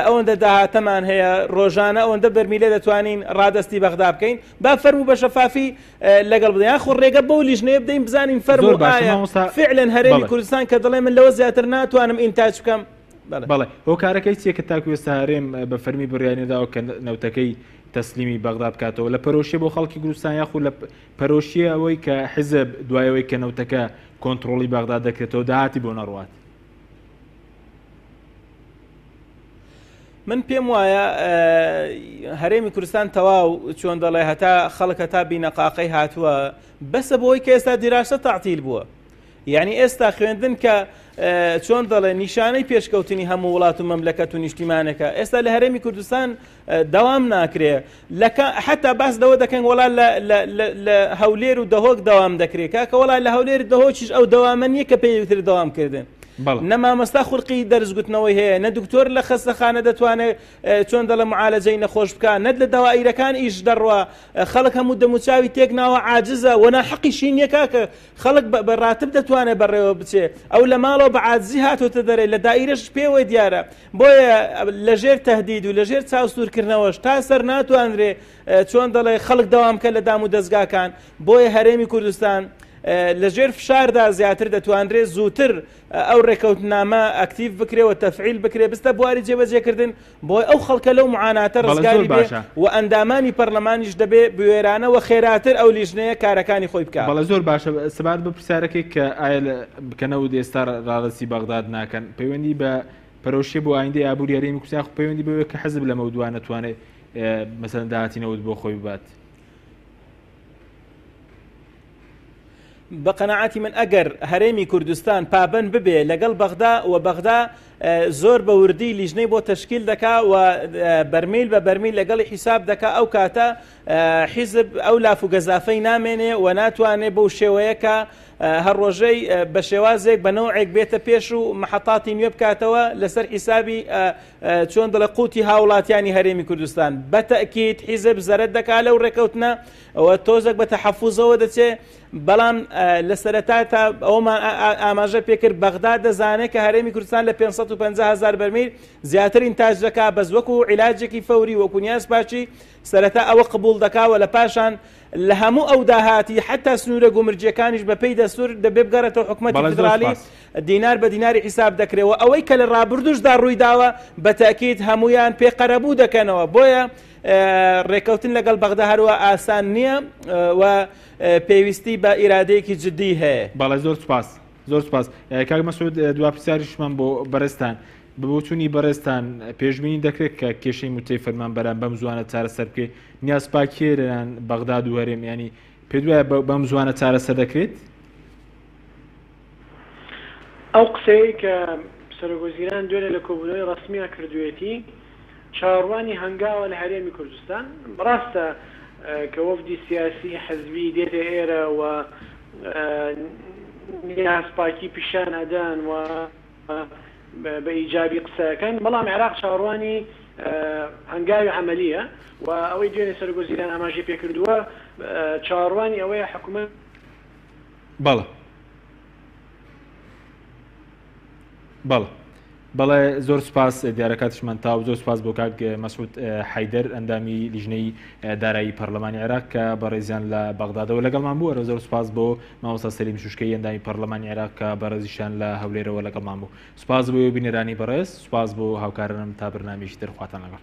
ئەوەندە داهاتەمان هەیە ڕۆژانە ئەوەندە بەرمیلە دەتوانین ڕادستی بەغدا بکەین با فەرموو بە شەفافی لەگەڵ بدەین خۆ ڕێگە بەو لیژنەیە بدەین بزانین فەرموو ئایا فعلا هەرێمی کوردستان کە دەڵێ من لەوە زیاتر ناتوانم ئینتاج بکەم بەڵێ هۆکارەکەی چیەکە تاکو ئێستا هەرێم بە فەرمی بڕیانێداوە کە نەوتەکەی تەسلیمی بەغدا بکاتەوە لە پەرۆشیە بۆ خەڵکی کوردستان یاخود لە پەرۆشیە ئەوەی کە حیزب دوایەوەی کە نەوتەکە کۆنتترۆلی بەغدا دەکرێتەوە داهاتی بۆ نەڕوات من پێم وایە هەرێمی کوردستان تەواو چۆن دەڵێ هەتا خەڵک هەتا بینەقاقەی هاتووە بەسە بۆی کە ئێستا دیراسە تەعتیل بووە یعنی ئێستا خوێندن کە چۆن دەڵێ نیشانەی پێشکەوتنی هەموو وڵات و مەملەکەت و نیشتیمانەکە ئێستا لە هەرێمی کوردستان دەوام ناکرێ حتا باس لەوە دەکەن وەڵا لە هەولێر و دەهۆک دەوام دەکرێت کاکە وەڵا لە هەولێر دەهۆکیش ئەو دەوامە نییە کە پێویتر دەوامکردن نە مامەستا خوڵقی دەرزگوتنەوەی هەیە نە دکتۆر لە خەستەخانە دەتوانێت چۆن دەڵە معالەجەی نەخۆش بکە نەت لە داوائیرەکان ئیش دەڕوە خەڵک هەموو دەموچاوی تێک ناوە عاجزە وەنا حەقیشی نییە کاکە خەڵک بە ڕاتب دەتوانێت بەڕێوە بچێ ئەو لە ماڵەوە بە عاجزی هاتوۆتە دەرێ لە دائیرەش پێوەی دیارە بۆیە لەژێر تەهدید و لەژێر چاوسورکردنەوەش تا سەر ناتوانرێ چۆن دەڵێ خەڵک دەوامکە لە دام و دەستگاکان بۆیە هەرێمی کوردستان لەژێر فشاردا زیاتر دەتوانرێت زووتر ئەو ڕێکەوتنامە ئەکتیڤ بکرێەوە تەفعیل بکرێ بستە بواری جێبەجێکردن بۆی ئەو خەڵکە لەو معاناتە ڕزگاری بێ و ئەندامانی پەرلەمانیش دەبێ بوێرانە و خێراتر ئەو لیژنەیە کارەکانی خۆی بکات. بەڵێ زۆر باشە سەبات بە پرسیارەکەی کە ئایا بکەنەوە ئێستا ڕادسی بەغداد ناکەن پەیوەندی بە پەرۆشی بۆ ئایندەی ئابووری هەرێمی کوردستان پەیوەندی بەوەیە کە حەزب لەمە دوانە توانێت مەسەڵەن داهاتینەوت بۆ خۆی بات. بە قەناعەتی من ئەگەر هەرێمی کوردستان پابەند ببێ لەگەڵ بەغدا و بەغدا زۆر بە وردی لیژنەی بۆ تەشکیل دەکا و بەرمیل بە بەرمیل لەگەڵی حیساب دەکا ئەو کاتە حیزب ئەو لاف و گەزافەی نامێنێ و ناتوانێت بەو شێوەیەکە هەر ڕۆژەی بە شێوازێک بە نەوعێک بێتە پێش و مەحەتاتی نوێ بکاتەوە لەسەر حیسابی چۆن دەڵێ قوتی هاوڵاتیانی هەرێمی کوردستان بەتەئکید حیزب زەرەت دەکا لەو ڕێکەوتنە ئەوە تۆزێک بە تەحەفوزەوە دەچێ بەڵام لە سەرەتا تا ئەومان ئاماژە پێکرد بەغدا دەزانێت کە هەرێمی کوردستان لە 250,000 بەرمیل زیاتر ئینتاژ دەکا بەس وەکو عیلاجێکی فەوری وەکو نیاز پاچی سەرەتا ئەوە قبول دەکاوە لە پاشان لە هەموو ئەو داهاتی حتا سنوورە گومرجیەکانیش بەپێی دەستور دەبێ بگەڕێتەوە حکوومەتی فدرالی دینار بە دیناری حیساب دەکرێەوە ئەوەی کە لە ڕابردوشدا ڕوویداوە بە تاکید هەمویان پێقەرەبوو دەکەنەوە بۆیە ڕێکەوتن لەگەڵ بەغدا هەروە ئاسان نییە و پێویستی بە ئیرادەیەکی جدی هەیە. بەڵێ زۆر سپاس زۆر سپاس کاک مەسعود دوا پرسیاریشمان بۆ بەڕێستان ببوتونی بەڕێستان پێشبینی دەکرێت کە کێشەی موتەی فەرمانبەران بەم زوانە چارەسەر بکرێت نیازپاکێران بەغداد و هەرێم ینی پێ دوایە بەم زوانە چارەسەر دەکرێت؟ ئەو قسەی کە سەرۆکوەزیران دوێنێ لە کۆبوونەوەی ڕسمیە کردوێتی چاڕوانی هەنگاوە لە هەرێمی کوردستان ڕاستە کە وەفدی سیاسی حەزبی دێتە ئێرە و نیازپاکی پیشان ئەدان و بە ئیجابی قسەکەن بەڵام عێراق چاڕوانی هەنگاوی عملیە و ئەوەی دوێنێ سەرۆکوەزیران ئاماژەی پێکردووە چاڕوانی ئەوەیە حکوومەت بەڵێ زۆر سپاس دیارەکاتشمان تاو زۆر سپاس بۆ کاک مەسعود حەیدەر ئەندامی لیژنەی دارایی پەرلەمانی عێراق کە بەڕێزیان لە بەغدادەوە لەگەڵمان بوو. زۆر سپاس بۆ مامۆستا سەلیم شوشکەی ئەندامی پەرلەمانی عێراق کە بەڕێزیشان لە هەولێرەوە لەگەڵمان بوو. سپاس بۆ بینەرانی بەڕێز، سپاس بۆ هاوکارانم تا بەرنامەیەکی تر خواتان لەگەڵ.